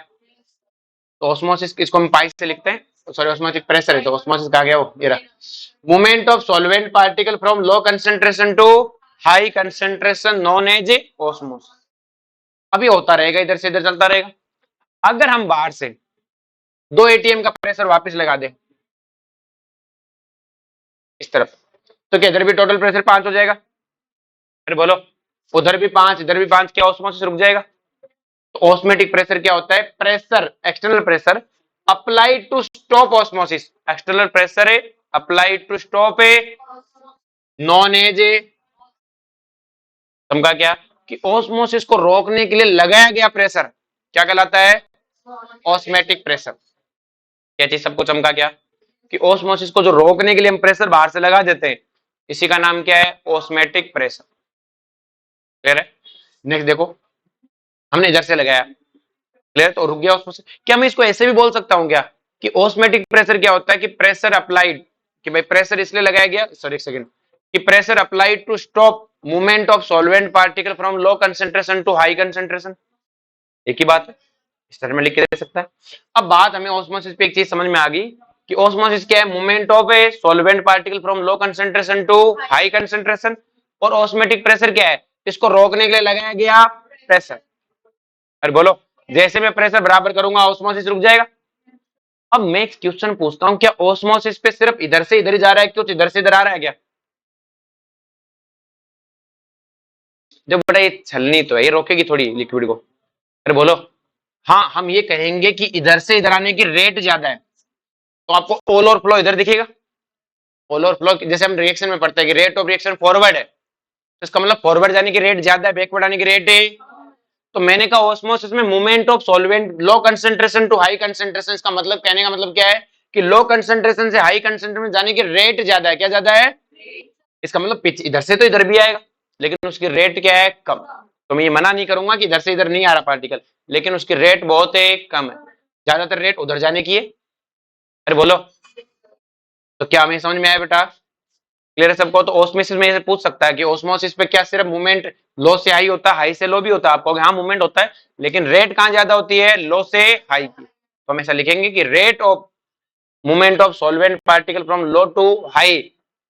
तो ऑस्मोसिस, इसको हम पाई से लिखते हैं, सॉरी ऑस्मोटिक प्रेशर है, तो ऑस्मोसिस कहा गया वो, ये रहा movement of solvent particle from low concentration to high concentration known as a osmosis. अभी होता रहेगा, इधर से इधर चलता रहेगा। अगर हम बाहर से 2 एटीएम का प्रेशर वापस लगा दे इस तरफ, तो क्या इधर भी टोटल प्रेशर 5 हो जाएगा। फिर बोलो, उधर भी 5 इधर भी 5, क्या ऑस्मोसिस रुक जाएगा। तो ऑस्मेटिक प्रेशर क्या होता है, pressure, external pressure applied to stop osmosis, external pressure है applied to stop a non as a, समझा क्या, कि ऑस्मोसिस को रोकने के लिए लगाया गया प्रेशर क्या कहलाता है, ऑस्मेटिक प्रेशर। क्या चीज सबको चमका क्या, कि ऑस्मोसिस को जो रोकने के लिए हम प्रेशर बाहर से लगा देते हैं, इसी का नाम क्या है, ऑस्मेटिक प्रेशर। क्लियर है। नेक्स्ट देखो, हमने इधर से लगाया, क्लियर, तो रुक गया ऑस्मोसिस। क्या मैं इसको ऐसे भी बोल सकता हूं क्या, कि ऑस्मेटिक प्रेशर क्या होता है, कि प्रेशर अप्लाइड, कि भाई प्रेशर इसलिए लगाया गया, सॉरी एक सेकंड, कि pressure applied to stop movement of solvent particle from low concentration to high concentration, एक ही बात है, इस तरह में लिख के दे सकता है। अब बात हमें ऑस्मोसिस पे एक चीज समझ में आ गई, कि ऑस्मोसिस क्या है, movement of a solvent particle from low concentration to high concentration, और ऑस्मेटिक प्रेशर क्या है, इसको रोकने के लिए लगाया गया प्रेशर। अरे बोलो, जैसे मैं प्रेशर बराबर करूंगा ऑस्मोसिस रुक जाएगा। अब मैं एक क्वेश्चन पूछता हूं, क्या ऑस्मोसिस पे सिर्फ इधर से इधर ही जा रहा है, कुछ इधर से इधर आ रहा है क्या। जब बेटा ये छलनी तो है, ये रोकेगी थोड़ी लिक्विड को। अरे बोलो, हाँ हम ये कहेंगे कि इधर से इधर आने की रेट ज्यादा है, तो आपको ऑल और फ्लो इधर दिखेगा। ऑल और फ्लो जैसे हम रिएक्शन में पढ़ते हैं कि रेट ऑफ रिएक्शन फॉरवर्ड है, तो इसका मतलब फॉरवर्ड जाने की रेट ज्यादा है, बैकवर्ड आने की रेट है। तो मैंने कहा ऑस्मोसिस में movement of solvent low concentration to high concentration, इसका मतलब कहने का मतलब क्या है, कि लो कंसेंट्रेशन से हाई कंसेंट्रेशन जाने की रेट ज्यादा है। क्या ज्यादा है, इसका मतलब पिच इधर से तो इधर भी आएगा, लेकिन उसकी रेट क्या है, कम। तो मैं ये मना नहीं करूंगा कि इधर से इधर नहीं आ रहा पार्टिकल, लेकिन उसकी रेट बहुत है, कम है। ज्यादातर रेट उधर जाने की है। अरे बोलो, तो क्या हमें समझ में आया बेटा? क्लियर है सबको? तो ऑस्मोसिस में ये पूछ सकता है कि ऑस्मोसिस पे क्या सिर्फ मूवमेंट लो से हाई होता है, हाई से लो भी होता है? आप कहोगे हाँ मूवमेंट होता है, लेकिन रेट कहां ज्यादा होती है, लो से हाई की। तो हम ऐसा लिखेंगे कि rate of movement of solvent particle from low to high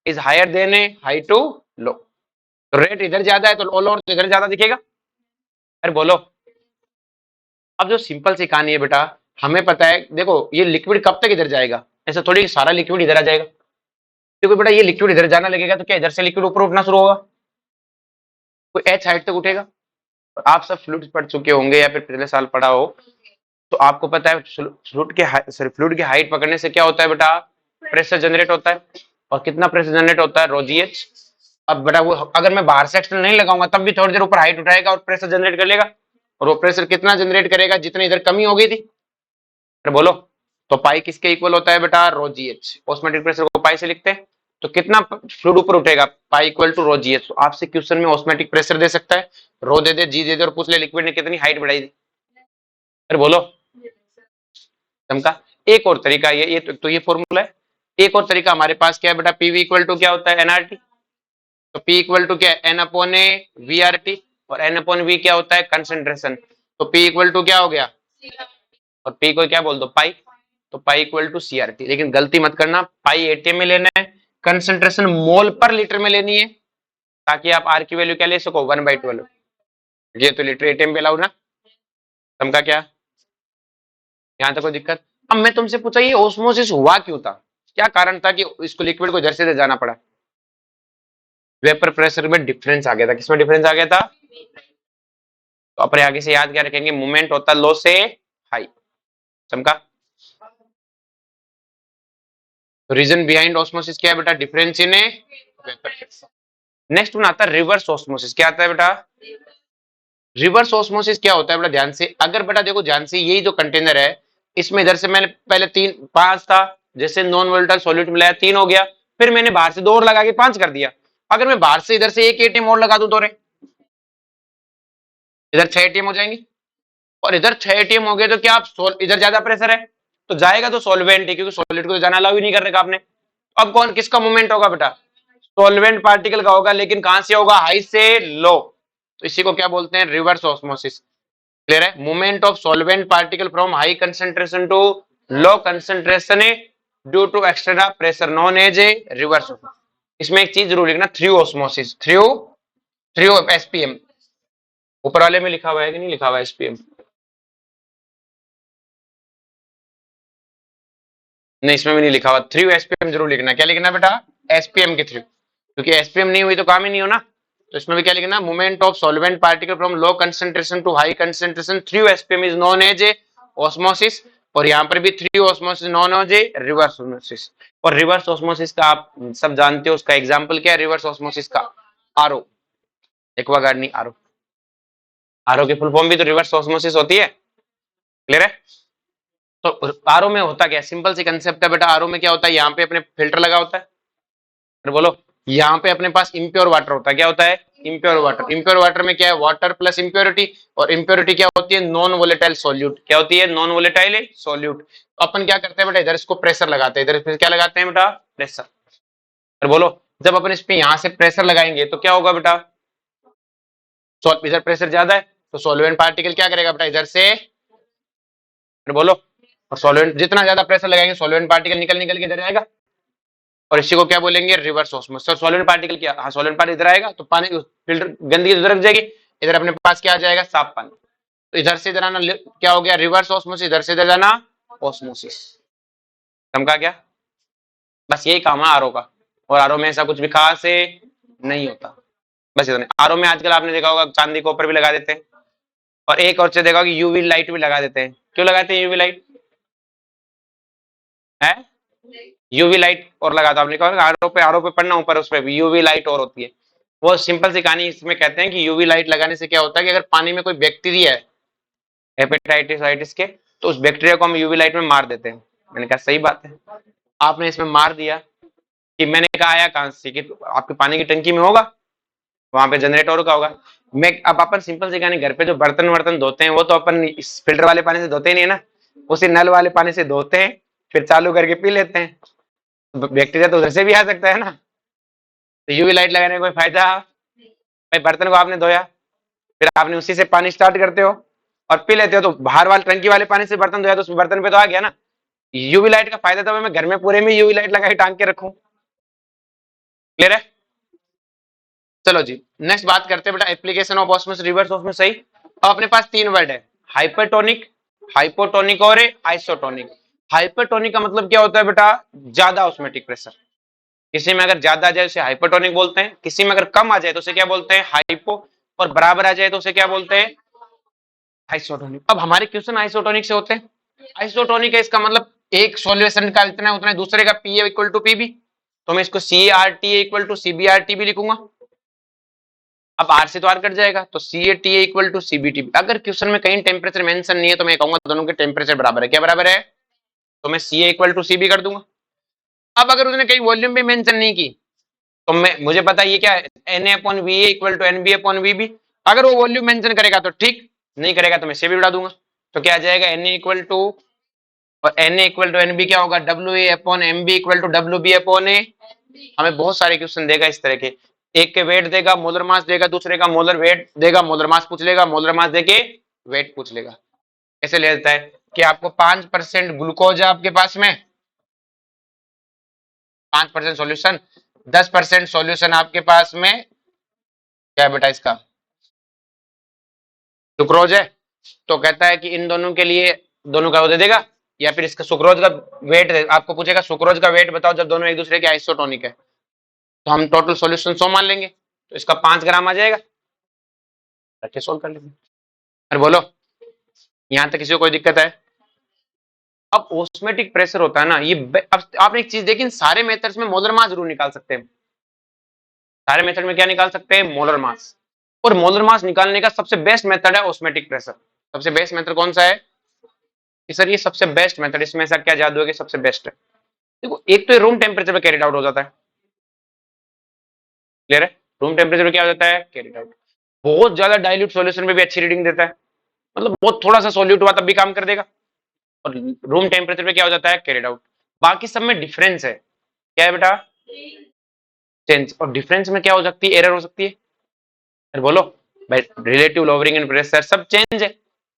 is higher than a high to low. तो रेट इधर ज्यादा है तो लो तो इधर ज्यादा दिखेगा। अरे बोलो, अब जो सिंपल सी कहानी है बेटा, हमें पता है, देखो ये लिक्विड कब तक इधर जाएगा, ऐसा थोड़ी सारा लिक्विड इधर आ जाएगा। क्योंकि बेटा ये लिक्विड इधर जाना लगेगा तो क्या इधर से लिक्विड ऊपर उठना शुरू होगा, कोई एच हाइट तक उठेगा। और आप सब फ्लूइड पढ़ चुके होंगे या फिर पिछले साल पढ़ा हो, तो आपको पता है फ्लूइड की हाइट पकड़ने से क्या होता है बेटा, प्रेशर जनरेट होता है। और कितना प्रेशर जनरेट होता है, रोजीएच। अब बेटा वो अगर मैं बाहर से एक्सटर्नल नहीं लगाऊंगा तब भी थोड़ी देर ऊपर हाइट उठाएगा और प्रेशर जनरेट कर लेगा। और वो प्रेशर कितना जनरेट करेगा, जितनी इधर कमी हो गई थी। अरे बोलो, तो पाई किसके इक्वल होता है बेटा, रोजीएच। ऑस्मोटिक प्रेशर को पाई से लिखते हैं। तो कितना फ्लूइड ऊपर उठेगा, पाई इक्वल टू रोजीएच। तो आपसे क्वेश्चन में ऑस्मोटिक प्रेशर दे सकता है, रो दे दे, जी दे दे, और पूछ ले लिक्विड ने कितनी हाइट बढ़ाई थी। अरे बोलो चमका। एक और तरीका ये फॉर्मूला है। एक और तरीका हमारे पास क्या है बेटा, पीवी इक्वल टू क्या होता है, एनआरटी। तो पी इक्वल टू क्या है, N upon A V R T. और एन अपॉन वी क्या होता है, कंसंट्रेशन। तो पी इक्वल टू क्या हो गया, और पी को क्या बोल दो, पाई। तो pi equal to C R T. लेकिन गलती मत करना, पाई एटीएम में लेना है, कंसंट्रेशन मोल पर लीटर में लेनी है, ताकि आप आर की वैल्यू क्या ले सको, 1/12। ये तो लीटर एटीएम पे लाऊ ना, समझा क्या? यहाँ तक कोई दिक्कत? अब मैं तुमसे पूछा ये ओस्मोसिस हुआ क्यों था, क्या कारण था कि इसको लिक्विड को इधर से इधर जाना पड़ा? वेपर प्रेशर में डिफरेंस आ गया था। किसमें डिफरेंस आ गया था? तो अपने आगे से याद क्या रखेंगे, मूवमेंट होता लो से हाई। समझा? तो रीजन बिहाइंड ऑस्मोसिस क्या है बेटा, difference in A vapour pressure. Next one आता है रिवर्स ऑस्मोसिस। क्या आता है बेटा, रिवर्स ऑस्मोसिस क्या होता है बेटा, ध्यान से अगर बेटा देखो ध्यान से, यही जो कंटेनर है इसमें इधर से मैंने पहले 5 था, जैसे नॉन वोलेटाइल सॉल्यूट मिलाया 3 हो गया, फिर मैंने बाहर से 2 और लगा के 5 कर दिया। अगर मैं बाहर से इधर से एक एटीएम और लगा दूं तो रे इधर 6 एटीएम हो जाएंगे। और इधर 6 एटीएम हो गए तो क्या आप इधर ज्यादा प्रेशर है तो जाएगा तो सॉल्वेंट है, क्योंकि सॉलिड को तो जाना अलाउ ही नहीं कर रखा आपने। अब कौन किसका मूवमेंट होगा बेटा, सॉल्वेंट पार्टिकल का होगा, लेकिन कहां से होगा, हाई से लो। तो इसी को क्या बोलते हैं, रिवर्स ऑस्मोसिस। क्लियर है? Movement of solvent particle from high concentration to low concentration due to extra pressure known as a reverse. इसमें एक चीज जरूर लिखना, through osmosis, through through SPM. ऊपर वाले में लिखा हुआ है कि नहीं लिखा हुआ है एसपीएम? नहीं, इसमें भी नहीं लिखा हुआ। थ्रू एसपीएम जरूर लिखना। क्या लिखना बेटा, एसपीएम के थ्रू, क्योंकि एसपीएम नहीं हुई तो काम ही नहीं होना। तो इसमें भी क्या लिखना, movement of solvent particle from low concentration to high concentration through SPM is known as a osmosis. और यहाँ पर भी through osmosis known as a reverse osmosis. और रिवर्स ऑस्मोसिस का आप सब जानते हो, उसका एग्जाम्पल क्या है रिवर्स ऑस्मोसिस का, आरओ, एक्वागार्ड आरओ। आरओ की फुल फॉर्म भी तो रिवर्स ऑस्मोसिस होती है। क्लियर है? तो आरओ में होता क्या, सिंपल सी कंसेप्ट है बेटा। आरओ में क्या होता है, यहाँ पे अपने फिल्टर लगा होता है, फिर बोलो, यहाँ पे अपने पास इम्प्योर वाटर होता है। क्या होता है, इम्प्योर वाटर। इम्प्योर वाटर में क्या है, वाटर प्लस इम्प्योरिटी। और इम्प्योरिटी क्या होती है, नॉन वोलेटाइल सॉल्यूट। क्या होती है, नॉन वोलेटाइल सॉल्यूट। तो अपन क्या करते हैं बेटा, इधर इसको प्रेशर लगाते हैं, इधर फिर क्या लगाते हैं बेटा, प्रेशर। फिर बोलो, जब अपन इस पे यहाँ से प्रेशर लगाएंगे तो क्या होगा बेटा, इधर प्रेशर ज्यादा है तो सॉल्वेंट पार्टिकल क्या करेगा बेटा, इधर से, फिर बोलो, और सॉल्वेंट जितना ज्यादा प्रेशर लगाएंगे सॉल्वेंट पार्टिकल निकल निकल के इधर आएगा। और इसी को क्या बोलेंगे, reverse osmosis. Sir solvent particle क्या, हाँ सॉल्वेंट पार्टिकल इधर आएगा तो पानी फिल्टर गंदगी इधर रख जाएगी, इधर अपने पास क्या आ जाएगा, साफ पानी। तो इधर से इधर आना क्या हो गया, रिवर्स ऑस्मोसिस। इधर से इधर जाना ऑस्मोसिस। समझा क्या? बस यही काम है आरओ का। और आरओ में ऐसा कुछ भी खास है नहीं होता। बस इतना। आरओ में आजकल आपने देखा होगा चांदी के ऊपर भी लगा देते हैं। और एक और चीज देखा होगा, यूवी लाइट भी लगा देते हैं। क्यों लगाते हैं यूवी लाइट है, यूवी लाइट और लगाता आपने कहा आरओ पे पढ़ना, ऊपर उस पर यूवी लाइट और होती है। वो सिंपल सी कहानी इसमें कहते हैं कि यूवी लाइट लगाने से क्या होता है कि अगर पानी में कोई बैक्टीरिया है हेपेटाइटिस वाइटिस के, तो उस बैक्टीरिया को हम यूवी लाइट में मार देते हैं। मैंने कहा सही बात है, आपने इसमें मार दिया कि मैंने कहा आया कहां से कि आपके पानी की टंकी में होगा, वहां पे जनरेटर का होगा। मैं अब अपन सिंपल से कहने घर पे जो बर्तन वर्तन धोते हैं वो तो अपन इस फिल्टर वाले पानी से धोते ही नहीं है ना, उसी नल वाले पानी से धोते हैं, फिर चालू करके पी लेते हैं। बैक्टीरिया तो उधर से भी आ सकता है ना, तो यूवी लाइट लगाने का कोई फायदा? भाई बर्तन को आपने धोया, फिर आपने उसी से पानी स्टार्ट करते हो और पी लेते हो, तो बाहर वाले टंकी वाले पानी से बर्तन धोया तो उस बर्तन पे तो आ गया ना। यूवी लाइट का फायदा था मैं घर में पूरे में यूवी लाइट लगा के टांग के रखूं। क्लियर है? चलो जी, नेक्स्ट बात करते हैं बेटा application of osmosis reverse osmosis. सही। अब अपने पास तीन वर्ड है, हाइपरटोनिक, हाइपोटोनिक और आइसोटोनिक। हाइपरटोनिक का मतलब क्या होता है बेटा? ज्यादा ऑस्मोटिक प्रेशर। किसी में अगर ज्यादा आ जाए उसे हाइपरटोनिक बोलते हैं, किसी में अगर कम आ जाए तो उसे क्या बोलते हैं? हाइपो, और बराबर आ जाए तो उसे क्या बोलते हैं? आइसोटोनिक। अब हमारे क्वेश्चन आइसोटोनिक से होते हैं। आइसोटोनिक है इसका मतलब एक सॉल्यूशन का इतना उतना दूसरे का P equal to P B, तो मैं इसको C R T equal to C B R T भी लिखूंगा। अब आर से तो आर कट जाएगा तो C A T equal to C B T. अगर क्वेश्चन में कहीं टेम्परेचर मेंशन नहीं है तो मैं कहूंगा दोनों के टेम्परेचर बराबर है। क्या बराबर है? तो मैं सी ए इक्वल टू सी बी कर दूंगा। अब अगर उसने कहीं वॉल्यूम भी मेंशन नहीं की तो मैं मुझे पता है ये क्या है, N A upon V A equal to N B upon V B. अगर वो वॉल्यूम मेंशन करेगा तो ठीक, नहीं करेगा तो मैं से भी उड़ा दूंगा। तो क्या आ जाएगा? एन ए इक्वल टू, और N A equal to N B क्या होगा? W A upon M B equal to W B upon A. हमें बहुत सारे क्वेश्चन देगा इस तरह के, एक के वेट देगा, मोलर मास देगा, दूसरे का मोलर वेट देगा, मोलर मास पूछ लेगा, मोलर मास देके वेट पूछ लेगा। कैसे ले लेता है कि आपको 5% ग्लूकोज है आपके पास में, 5% सॉल्यूशन, 10% सॉल्यूशन आपके पास में क्या है बेटा इसका? सुक्रोज है। तो कहता है कि इन दोनों के लिए दोनों का वो दे देगा, या फिर इसका सुक्रोज का वेट आपको पूछेगा, सुक्रोज का वेट बताओ जब दोनों एक दूसरे के आइसोटोनिक है, तो हम टोटल सॉल्यूशन 100 मान लेंगे, तो इसका 5 ग्राम आ जाएगा। रखे सोल्व कर लेंगे। अरे बोलो, यहां तक किसी को कोई दिक्कत है? अब ऑस्मेटिक प्रेशर होता है ना ये, अब आपने एक चीज देखी, सारे मेथड्स में मोलर मास जरूर निकाल सकते हैं। सारे मेथड में क्या निकाल सकते हैं? Molar mass. और मोलर मास निकालने का सबसे बेस्ट मेथड है ऑस्मेटिक प्रेशर। सबसे बेस्ट मेथड कौन सा है कि सर ये सबसे बेस्ट मेथड, इसमें ऐसा क्या जादू है कि सबसे बेस्ट है? देखो एक तो रूम टेम्परेचर पे कैरिड आउट हो जाता है। क्लियर है? रूम टेम्परेचर पे क्या हो जाता है? Carried out. बहुत ज्यादा डाइल्यूट सॉल्यूशन में भी अच्छी रीडिंग देता है, मतलब बहुत थोड़ा सा सॉल्यूट हुआ तब भी काम कर देगा। और रूम टेम्परेचर पे क्या हो जाता है? Carried out. बाकी सब में डिफरेंस है। क्या है बेटा? चेंज। और डिफरेंस में क्या हो सकती है? एरर हो सकती है। फिर बोलो भाई, रिलेटिव लोअरिंग इन प्रेशर सब चेंज है,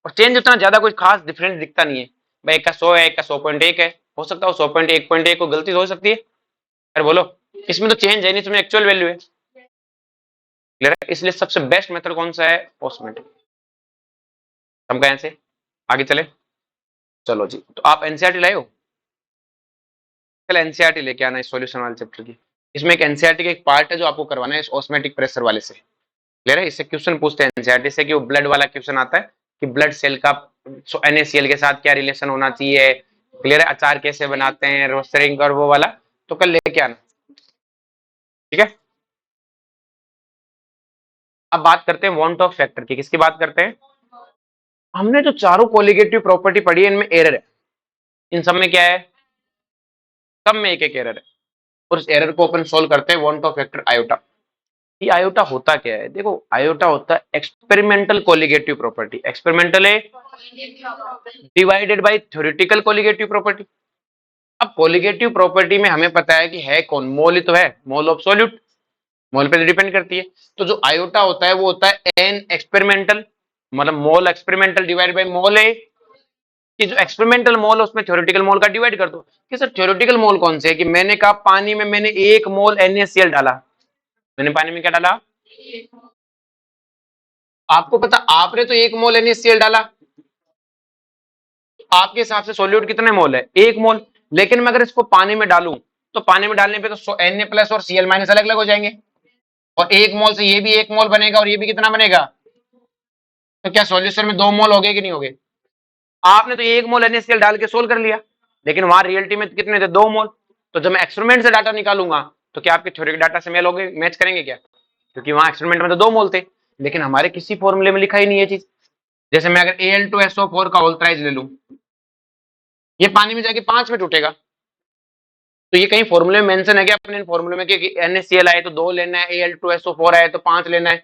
और चेंज उतना ज्यादा कोई खास डिफरेंस दिखता नहीं है। भाई एक का 100 है, एक का 100.1 है, हो सकता है 100.1 को गलती हो सकती है। अरे बोलो, इसमें तो चेंज है नहीं, इसमें एक्चुअल वैल्यू है। क्लियर है? इसलिए सबसे बेस्ट मेथड कौन सा है? ऑस्मेटिक। समझा यहाँ से? आगे चले। चलो जी, तो आप एनसीईआरटी लाए हो? चल एनसीईआरटी लेके आना इस सॉल्यूशन वाले चैप्टर की। इसमें एक एनसीईआरटी का एक पार्ट है जो आपको करवाना है इस ऑस्मेटिक प्रेशर वाले से। क्लियर है? इससे क्वेश्चन पूछते हैं एनसीईआरटी से कि वो ब्लड वाला क्वेश्चन आता है कि ब्लड सेल का NaCl के साथ क्या रिलेशन होना चाहिए। क्लियर है? अचार कैसे बनाते हैं, रोस्टरिंग और वो वाला, तो कल लेके आना। ठीक है? अब बात करते हैं वांट ऑफ फैक्टर की। किसकी बात करते हैं? हमने जो चारों कोलिगेटिव प्रॉपर्टी पढ़ी है इनमें एरर है। इन सब में क्या है? सब में एक एक एरर है, और इस एरर को अपन सोल्व करते हैं वांट ऑफ फैक्टर आयोटा। ये आयोटा होता क्या है? देखो आयोटा होता है एक्सपेरिमेंटल कोलिगेटिव प्रॉपर्टी। एक्सपेरिमेंटल है divided by theoretical colligative property. अब कोलिगेटिव प्रॉपर्टी में हमें पता है कि है कौन? मोल ही तो है, मोल ऑफ सॉल्यूट, मोल पे डिपेंड करती है। तो जो आयोटा होता है वो होता है एन एक्सपेरिमेंटल, मतलब मोल एक्सपेरिमेंटल डिवाइड बाय मोल है, कि जो एक्सपेरिमेंटल मोल है उसमें थ्योरेटिकल मोल का डिवाइड कर दो। कि सर थ्योरेटिकल मोल कौन से है? कि मैंने कहा पानी में मैंने 1 मोल NaCl डाला, मैंने पानी में क्या डाला? आपको पता, आपने तो 1 मोल NaCl डाला, आपके हिसाब से सॉल्यूट कितने मोल है? 1 मोल। लेकिन मैं अगर इसको पानी में डालूं तो पानी में डालने पे तो Na प्लस और Cl माइनस अलग अलग हो जाएंगे, और 1 मोल से ये भी 1 मोल बनेगा और ये भी कितना बनेगा? तो क्या सॉल्यूशन में 2 मोल हो गए कि नहीं हो गए? आपने तो 1 मोल NaCl डाल के सोल्व कर लिया, लेकिन वहां रियलिटी में कितने थे? 2 मोल। तो जब मैं एक्सपेरिमेंट से डाटा निकालूंगा तो क्या आपके थ्योरी के डाटा से मेल हो गए, मैच करेंगे क्या? क्योंकि वहां एक्सपेरिमेंट में तो 2 मोल थे, लेकिन हमारे किसी फॉर्मूले में लिखा ही नहीं है चीज। जैसे मैं अगर Al2SO4 का होल थ्राइज ले लूं, ये पानी में जाके 5 में टूटेगा, तो ये कहीं फॉर्मूले में मेंशन है क्या अपने फॉर्मूले में कि NaCl आए तो 2 लेना है, Al2SO4 आए तो 5 लेना है,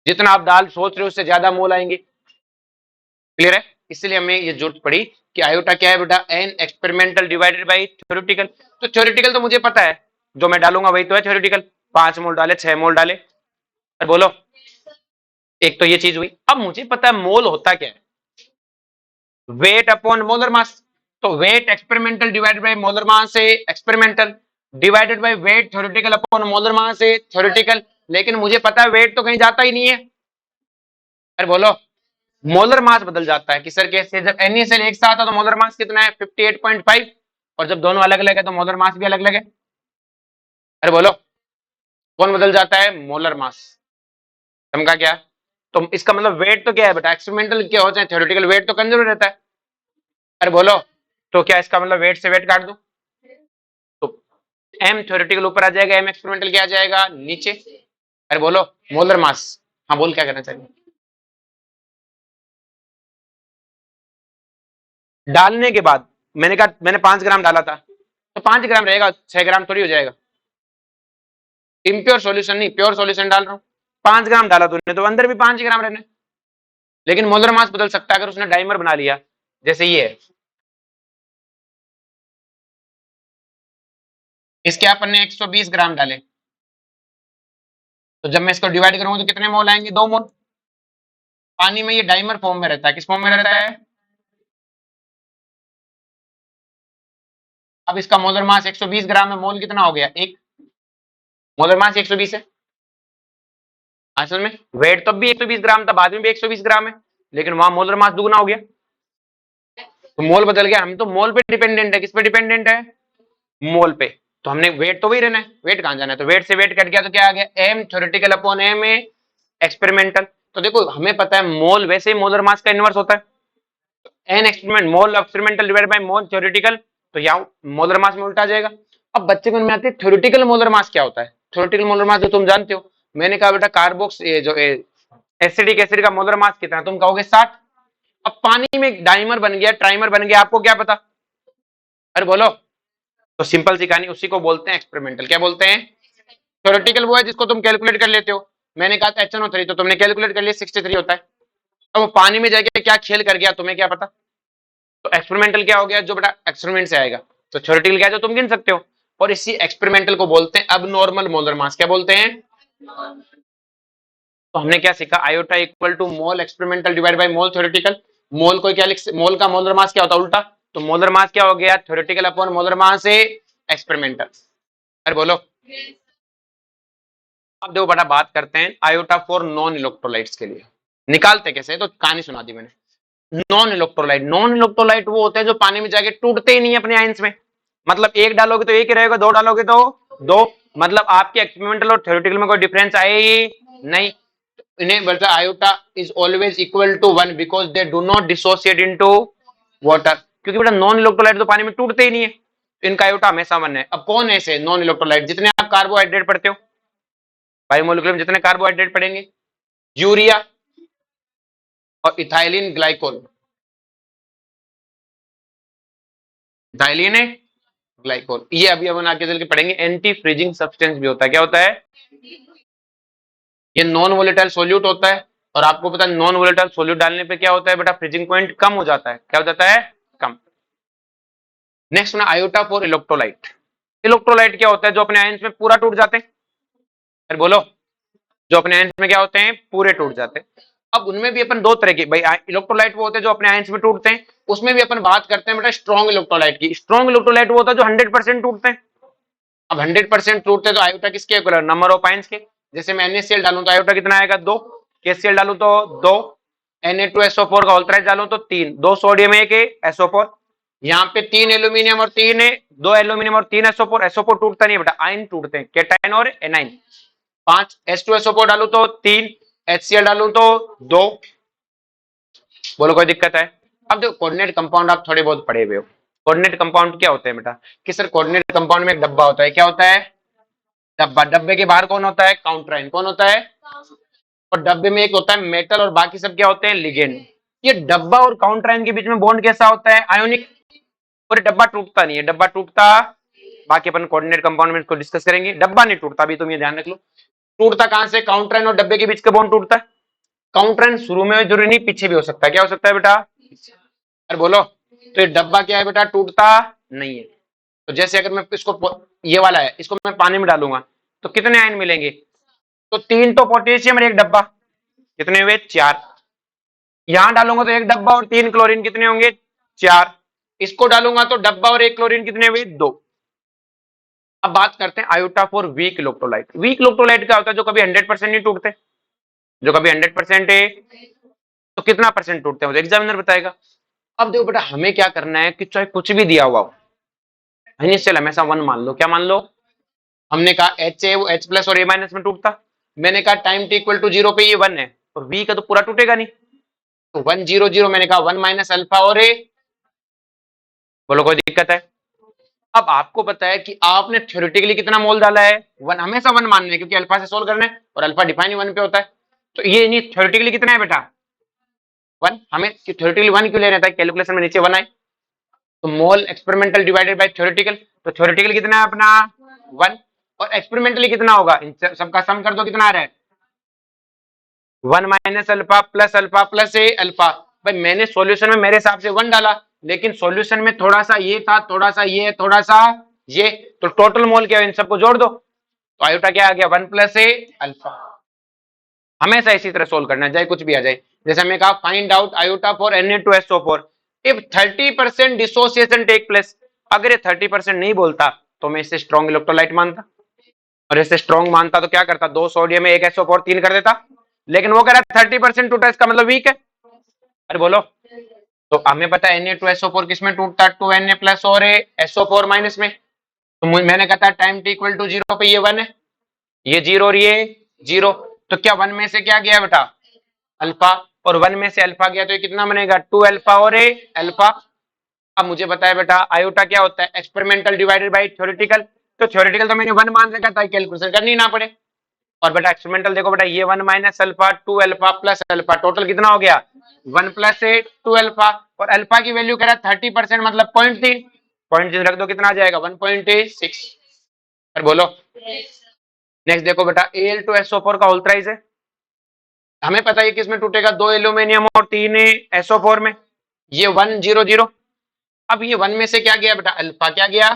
जितना आप दाल सोच रहे हो उससे ज्यादा मोल आएंगे। क्लियर है? इसलिए हमें ये जरूरत पड़ी कि आयोटा क्या है बेटा, an experimental divided by theoretical. तो थ्योरेटिकल तो मुझे पता है, जो मैं डालूंगा वही तो है थ्योरेटिकल। 5 मोल डाले, 6 मोल डाले, और बोलो, एक तो ये चीज हुई। अब मुझे पता है मोल होता क्या है, वेट अपॉन मोलर मास। तो weight experimental divided by molar mass से experimental, divided by weight theoretical upon molar mass से थ्योरेटिकल। लेकिन मुझे पता है वेट तो कहीं जाता ही नहीं है। अरे बोलो, मोलर मास बदल जाता है कि सर कैसे, जब NaCl एक साथ है तो मोलर मास कितना है 58.5, और जब दोनों अलग अलग है तो मोलर मास भी अलग अलग है। अरे बोलो, कौन बदल जाता है, मोलर मास। समझा क्या? तो इसका मतलब वेट तो क्या है बेटा, एक्सपेरिमेंटल क्या होता है, थ्योरेटिकल वेट तो कंजर्व रहता है। अरे बोलो, तो क्या इसका मतलब वेट से वेट काट दूं, तो एम थ्योरेटिकल ऊपर आ जाएगा, एम एक्सपेरिमेंटल क्या आ जाएगा नीचे। अरे बोलो, मोलर मास। हाँ बोल, क्या करना चाहिए? डालने के बाद मैंने कहा, मैंने 5 ग्राम डाला था, तो 5 ग्राम रहेगा, 6 ग्राम थोड़ी हो जाएगा। इम्प्योर सॉल्यूशन नहीं, प्योर सॉल्यूशन डाल रहा हूँ। 5 ग्राम डाला तूने तो अंदर भी 5 ग्राम रहने, लेकिन मोलर मास बदल सकता है अगर उसने डाइमर बना लिया, जैसे ये है। इसके अपन ने 120 ग्राम डाले, तो जब मैं इसको डिवाइड करूंगा तो कितने मोल आएंगे, 2 मोल। पानी में ये डाइमर फॉर्म में रहता है, किस फॉर्म में रहता है? अब इसका मोलर मास 120 ग्राम है, मोल कितना हो गया, एक। मोलर मास 120 है। असल में वेट तब भी 120 ग्राम था, बाद में भी 120 ग्राम है, लेकिन वहां मोलर मास दुगना हो गया, तो मोल बदल गया। हम तो मोल पे डिपेंडेंट है, किस पे डिपेंडेंट है, मोल पे। तो हमने वेट तो वही रहना है, वेट कहां जाना है, तो वेट से वेट कट गया तो क्या आ गया, M theoretical upon M experimental. तो देखो हमें पता है मोल वैसे ही मोलर मास का इनवर्स होता है, an experiment mole experimental divided bye mole theoretical, तो यहाँ मोलर मास में उल्टा आ जाएगा। अब बच्चे को में आते हैं थ्योरेटिकल मोलर मास क्या होता है। थ्योरेटिकल मोलर मास जो तुम जानते हो, मैंने कहा बेटा कार्बोक्स ये जो एसिडिक एसिड का मोलर मास कितना है, तुम कहोगे 60। अब पानी में डाइमर बन गया, ट्राइमर बन गया, आपको क्या पता? अरे बोलो, तो सिंपल सी कहानी, उसी को बोलते हैं एक्सपेरिमेंटल। क्या बोलते हैं? थ्योरेटिकल वो है जिसको तुम कैलकुलेट कर लेते हो। मैंने कहा था HNO3, तो तुमने कैलकुलेट कर लिया 63 होता है। अब वो पानी में जाके क्या खेल कर गया तुम्हें क्या पता। तो एक्सपेरिमेंटल क्या हो गया, जो बेटा एक्सपेरिमेंट से आएगा। तो थ्योरेटिकल क्या है, जो तुम गिन सकते हो। और इसी एक्सपेरिमेंटल को बोलते हैं अब नॉर्मल मोलर मास। क्या बोलते हैं? तो हमने क्या सीखा, iota equal to mole experimental divide by mole theoretical. Mole को क्या लिख, मोल का मोलर मास क्या होता है उल्टा, तो मोलर मास क्या हो गया, थ्योरेटिकल अपॉन मोलर मास से एक्सपेरिमेंटल। अरे बोलो। अब देखो बेटा, बात करते हैं आयोटा फॉर नॉन इलेक्ट्रोलाइट्स के लिए। निकालते कैसे, तो कहानी सुना दी मैंने। नॉन इलेक्ट्रोलाइट, नॉन इलेक्ट्रोलाइट वो होते हैं जो पानी में जाके टूटते ही नहीं अपने आयंस में। मतलब एक डालोगे तो एक ही रहेगा, दो डालोगे तो दो। मतलब आपके एक्सपेरिमेंटल और थ्योरेटिकल में कोई डिफरेंस आए ही नहीं। इन्हें बोलते हैं iota is always equal to 1 because they do not dissociate into water. क्योंकि बेटा नॉन इलेक्ट्रोलाइट तो पानी में टूटते ही नहीं है, इनका आयोटा हमेशा 1 है। अब कौन है ऐसे नॉन इलेक्ट्रोलाइट, जितने आप कार्बोहाइड्रेट पढ़ते हो, बायोमोलिकुलर में जितने कार्बोहाइड्रेट पढ़ेंगे, यूरिया और इथाइलिन ग्लाइकोल, इथाइलिन है ग्लाइकोल, ये अभी अपन आगे चल के पढ़ेंगे। एंटी फ्रीजिंग सब्सटेंस भी होता है। क्या होता है? ये नॉन वोलेटाइल सोल्यूट होता है। और आपको पता है नॉन वोलेटाइल सोल्यूट डालने पे क्या होता है बेटा, फ्रीजिंग पॉइंट कम हो जाता है। क्या हो जाता है? कम। नेक्स्ट ना आयोटा फॉर इलेक्ट्रोलाइट। इलेक्ट्रोलाइट क्या होता है, जो अपने आयंस में पूरा टूट जाते हैं। अरे बोलो, जो अपने आयंस में क्या होते हैं, पूरे टूट जाते हैं। अब उनमें भी अपन दो तरह की भाई इलेक्ट्रोलाइट वो होते हैं जो अपने आयंस में टूटते हैं, उसमें भी अपन बात करते हैं बेटा स्ट्रॉन्ग इलेक्ट्रोलाइट की। स्ट्रॉन्ग इलेक्ट्रोलाइट वो होता है जो 100% टूटते हैं। अब 100% टूटते हैं तो आयोटा किसके इक्वल, नंबर ऑफ आयंस के। जैसे मैं NaCl डालूं तो आयोटा कितना आएगा, 2। KCl डालूं तो 2। Na2SO4 का ऑल्ट्राइज डालूं तो 3। 2 सोडियम 1 SO4। यहाँ पे 3 एल्यूमिनियम और 3 है, 2 एल्यूमिनियम और 3 SO4। SO4 टूटता नहीं है बेटा, आयन टूटते हैं, केटाइन और एनाइन। 5 H2SO4 डालूं तो 3। HCl डालूं तो 2। बोलो कोई दिक्कत है? अब देखो कोऑर्डिनेट कंपाउंड आप थोड़े बहुत पढ़े हुए हो। कोऑर्डिनेट कंपाउंड क्या होते हैं बेटा, कि सर कोऑर्डिनेट कंपाउंड में एक डब्बा होता है। क्या होता है? डब्बा। डब्बे के बाहर कौन होता है, काउंटराइन। कौन होता है? और डब्बे में एक होता है मेटल और बाकी सब क्या होते हैं, लिगेंड। ये डब्बा और काउंटराइन के बीच में बॉन्ड कैसा होता है, आयोनिक। और डब्बा टूटता नहीं है, डब्बा टूटता बाकी अपन कोऑर्डिनेट कंपाउंड में इसको डिस्कस करेंगे। डब्बा नहीं टूटता, अभी तुम ये ध्यान रख लो। टूटता कहां से? काउंटर आयन और डब्बे के बीच का बॉन्ड टूटता है। काउंटर आयन शुरू में जरूरी नहीं, पीछे भी हो सकता है। क्या हो सकता है बेटा? अरे बोलो। तो ये डब्बा क्या है बेटा? टूटता नहीं है। तो जैसे अगर मैं इसको, ये वाला है, इसको मैं पानी में डालूंगा तो कितने आयन मिलेंगे? तो 3 तो पोटेशियम और 1 डब्बा, कितने हुए? 4। यहां डालूंगा तो 1 डब्बा और 3 क्लोरीन, कितने होंगे? 4। इसको डालूंगा तो डब्बा और 1 क्लोरीन, कितने हुए? 2। अब बात करते हैं iota for weak electrolyte. Weak electrolyte क्या होता है? जो कभी 100% नहीं टूटते। जो कभी 100% है तो कितना परसेंट टूटते हैं, एग्जामिनर बताएगा। अब देखो बेटा, हमें क्या करना है कि चाहे कुछ भी दिया हुआ हो, इनिशियल हमेशा 1 मान लो। क्या मान लो? हमने कहा एच है वो H प्लस और A माइनस में टूटता। मैंने कहा टाइम t इक्वल टू 0 पे ये 1 है और V का तो पूरा टूटेगा नहीं। तो 1 0 0, मैंने कहा 1 माइनस अल्फा और A। बोलो कोई दिक्कत है? अब आपको पता है कि आपने थ्योरेटिकली कितना मोल डाला है? 1। हमेशा 1 मानना है क्योंकि अल्फा से सोल्व करना है और अल्फा डिफाइन 1 पे होता है। तो ये नहीं, थ्योरेटिकली कितना है बेटा? 1। हमें थ्योरेटिकली 1 क्यों ले रहे थे? कैलकुलेशन में नीचे 1 आए। तो मोल एक्सपेरिमेंटल डिवाइडेड बाय थ्योरेटिकल, तो थ्योरेटिकल कितना है अपना? 1। और एक्सपेरिमेंटली कितना होगा? इन सबका सम कर दो, कितना आ रहा है? 1 माइनस अल्फा प्लस ए अल्फा। भाई मैंने सॉल्यूशन में मेरे हिसाब से 1 डाला, लेकिन सॉल्यूशन में थोड़ा सा ये था, थोड़ा सा ये, थोड़ा सा ये, तो टोटल मोल क्या है? इन सबको जोड़ दो तो आयोटा क्या आ गया? 1 प्लस ए अल्फा। हमेशा इसी तरह सोल्व करना है, चाहे कुछ भी आ जाए। जैसे हमने कहा find out iota for Na2SO4 if 30% dissociation take place. अगर ये 30% नहीं बोलता तो मैं इसे स्ट्रॉन्ग इलेक्ट्रोलाइट मानता, और इसे स्ट्रॉन्ग मानता तो क्या करता? 2 सोडियम में 1 SO4 3 कर देता। लेकिन वो कह रहा है 30% टूटा, इसका मतलब वीक है। अरे बोलो। तो हमें पता है Na2SO4 किस में टूटता? 2Na प्लस और SO4 माइनस में। तो मैंने कहा था टाइम t इक्वल टू 0 पे ये 1 है, ये 0 और ये 0। तो क्या 1 में से क्या गया बेटा? अल्फा। और 1 में से अल्फा गया तो ये कितना बनेगा? 2 अल्फा और अल्फा। अब मुझे बताया बेटा आयोटा क्या होता है? Experimental divided bye theoretical. तो थ्योरेटिकल तो मैंने 1 मान रखा था, कैलकुलेशन करनी ना पड़े। और बेटा एक्सपेरिमेंटल देखो बेटा, ये 1 minus alpha 2 alpha plus alpha, total कितना हो गया? 1 प्लस 2 अल्फा। और अल्फा की वैल्यू कह रहा है 30%, मतलब 0.3। 0.3 रख दो, कितना आ जाएगा? 1.6। फिर बोलो। नेक्स्ट देखो बेटा, Al2SO4 का होल थ्राइस है। हमें पता है किस में टूटेगा? 2 एल्यूमिनियम और 3 SO4 में। ये 1 0 0। अब ये 1 में से क्या गया बेटा? अल्फा। क्या गया?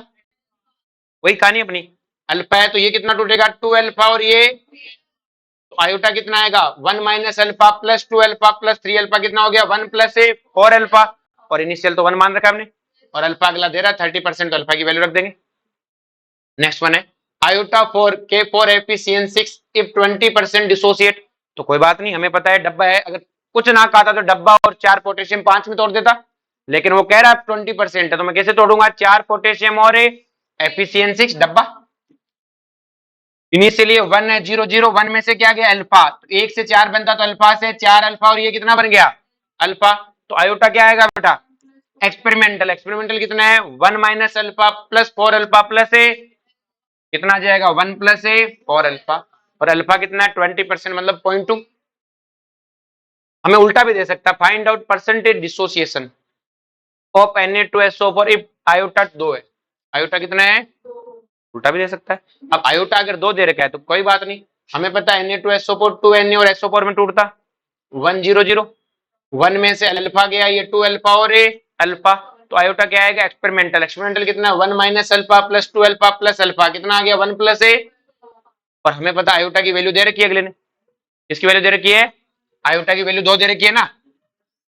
वही कहानी अपनी, अल्फा है तो ये कितना टूटेगा? 2 अल्फा और ये, तो आयोटा कितना आएगा? 1 minus alpha plus 2 alpha plus 3 alpha, कितना हो गया? 1 प्लस 4 अल्फा। और इनिशियल तो 1 मान रखा हमने, और अल्फा अगला दे रहा है 30%, तो अल्फा की वैल्यू रख देंगे। नेक्स्ट वन है iota for K4FeCN6 if 20% dissociate. तो कोई बात नहीं, हमें पता है डब्बा है, अगर कुछ ना खाता तो डब्बा और 4 पोटेशियम 5 में तोड़ देता। लेकिन वो कह रहा है 20% है, तो मैं कैसे तोड़ूंगा? 4 पोटेशियम और FeCN6 डब्बा। इनिशियली 1 है 0 0, 1 में से क्या गया? अल्फा। तो 1 से 4 बनता तो अल्फा से 4 अल्फा, और ये कितना बन गया? अल्फा। तो आयोटा क्या आएगा बेटा? एक्सपेरिमेंटल। एक्सपेरिमेंटल कितना है? 1 minus alpha plus 4 alpha plus कितना आ जाएगा? 1 प्लस 4 अल्फा। और अल्फा कितना है? 20%, मतलब 0.2। हमें उल्टा भी दे सकता है, find out percentage dissociation of Na2SO4 if iota 2 है। आयोटा कितना है? उल्टा भी दे सकता है। अब आयोटा अगर 2 दे रखा है तो कोई बात नहीं, हमें पता है Na2SO4 2Na और SO4 में टूटता 1 0 0। 1 में से अल्फा गया, ये 2 अल्फा और अल्फा। तो आयोटा क्या आएगा? एक्सपेरिमेंटल। एक्सपेरिमेंटल कितना? 1 minus alpha plus 2 alpha plus alpha, कितना आ गया? 1 प्लस और हमें पता आयोटा की वैल्यू दे रखी है अगले ने। किसकी वैल्यू दे रखी है? आयोटा की वैल्यू 2 दे रखी है ना।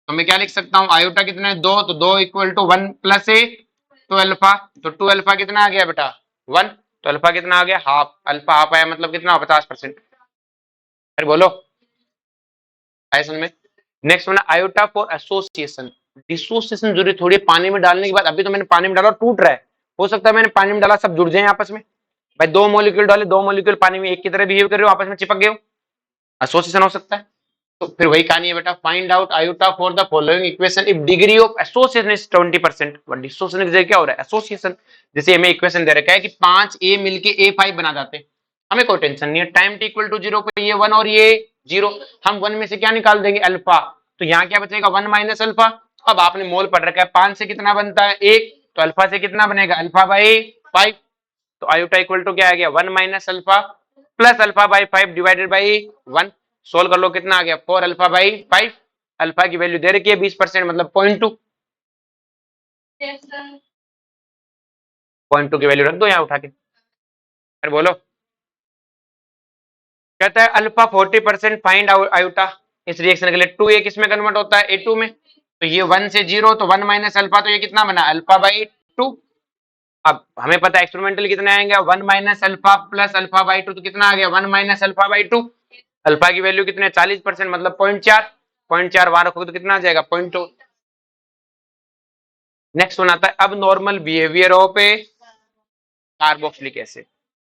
तो मैं क्या लिख सकता हूँ? आयोटा कितना है? 2, तो 2 इक्वल टू 1 प्लस 2 अल्फा। तो 2 अल्फा कितना आ गया बेटा? 1। तो अल्फा कितना आ गया? हाफ। अल्फा हाफ आया, मतलब कितना? 50%। अरे बोलो, आया समझ में? Next one iota for association. Dissociation जरूरी थोड़ी पानी में डालने के बाद, अभी तो मैंने पानी में डाला टूट रहा है, हो सकता है मैंने पानी में डाला सब जुड़ जाए आपस में। भाई 2 मॉलिक्यूल डाले, 2 मॉलिक्यूल पानी में एक की तरह बिहेव कर रहे हो, आपस में चिपक गए हो, एसोसिएशन हो सकता है। तो फिर वही कहानी है बेटा, find out iota for the following equation if degree of association is 20%। But dissociation की जगह क्या हो रहा है? एसोसिएशन। जैसे हमें इक्वेशन दे रखा है कि 5A मिलके A5 बना जाते हैं, हमें कोई टेंशन नहीं है। टाइम t इक्वल टू 0 पे ये 1 और ये 0, हम 1 में से क्या निकाल देंगे? अल्फा। तो यहाँ क्या बचेगा? 1 माइनस अल्फा। अब आपने मोल पढ़ रखा है, 5 से कितना बनता है? 1, तो अल्फा से कितना बनेगा? Alpha by 5। तो आयोटा इक्वल टू क्या आ गया 1 minus alpha plus alpha by 5 divided by 1। Solve कर लो कितना आ गया 4 अल्फा बाई 5। अल्फा की वैल्यू दे रखी है 20% मतलब 0.2। 0.2 की वैल्यू रख दो यहाँ उठा के, फिर बोलो। कहता है अल्फा 40% फाइंड आयोटा। इस रिएक्शन के लिए 2a किसमें कन्वर्ट होता है a2 में। तो ये 1 से 0 तो 1 माइनस अल्फा, तो ये कितना बना अल्फा बाई 2। अब हमें पता है एक्सपेरिमेंटल कितने आएंगे 1 minus alpha plus alpha by 2, तो कितना आ गया 1 माइनस अल्फा बाई 2। अल्फा की वैल्यू कितने 40% मतलब 0.4। 0.4 वहां रखोगे तो कितना आ जाएगा 0.2। नेक्स्ट वन आता है अब normal behaviour of A carboxylic acid.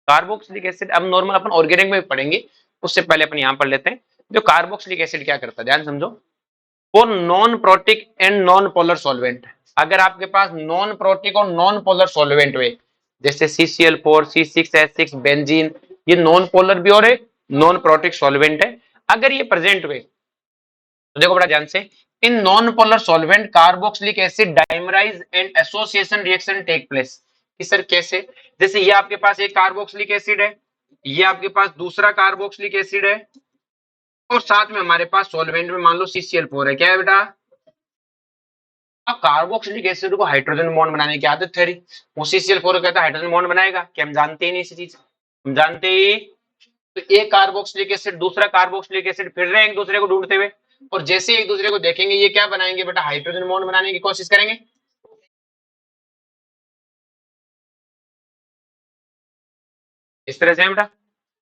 Carboxylic acid अब नॉर्मल अपन ऑर्गेनिक में भी पढ़ेंगे, उससे पहले अपन यहां पढ़ लेते हैं। जो कार्बोक्सिलिक एसिड क्या करता है ध्यान समझो, वो non protic and non polar solvent. अगर आपके पास नॉन प्रोटिक और नॉन पोलर सॉल्वेंट हुए जैसे CCl4 C6H6 बेंजीन, ये नॉन पोलर भी और नॉन प्रोटिक सॉल्वेंट है, अगर ये प्रेजेंट हुए तो देखो बड़ा ध्यान से, in non polar solvent carboxylic acid dimerise and association reaction take place. Sir कैसे, जैसे ये आपके पास एक कार्बोक्सिलिक एसिड है, ये आपके पास दूसरा कार्बोक्सिलिक एसिड है, और साथ में हमारे पास सॉल्वेंट में मान लो CCl4 है, क्या है बेटा। अब कार्बोक्सिलिक एसिड को हाइड्रोजन बॉन्ड बनाने की आदत ठहरी, वो CCl4 कहता है हाइड्रोजन बॉन्ड बनाएगा, क्या हम जानते ही नहीं इसी चीज, हम जानते ही। तो एक कार्बोक्सिलिक एसिड दूसरा कार्बोक्सिलिक एसिड फिर रहे हैं एक दूसरे को ढूंढते हुए, और जैसे एक दूसरे को देखेंगे ये क्या बनाएंगे बेटा हाइड्रोजन बॉन्ड बनाने की कोशिश करेंगे। इस तरह से है बेटा।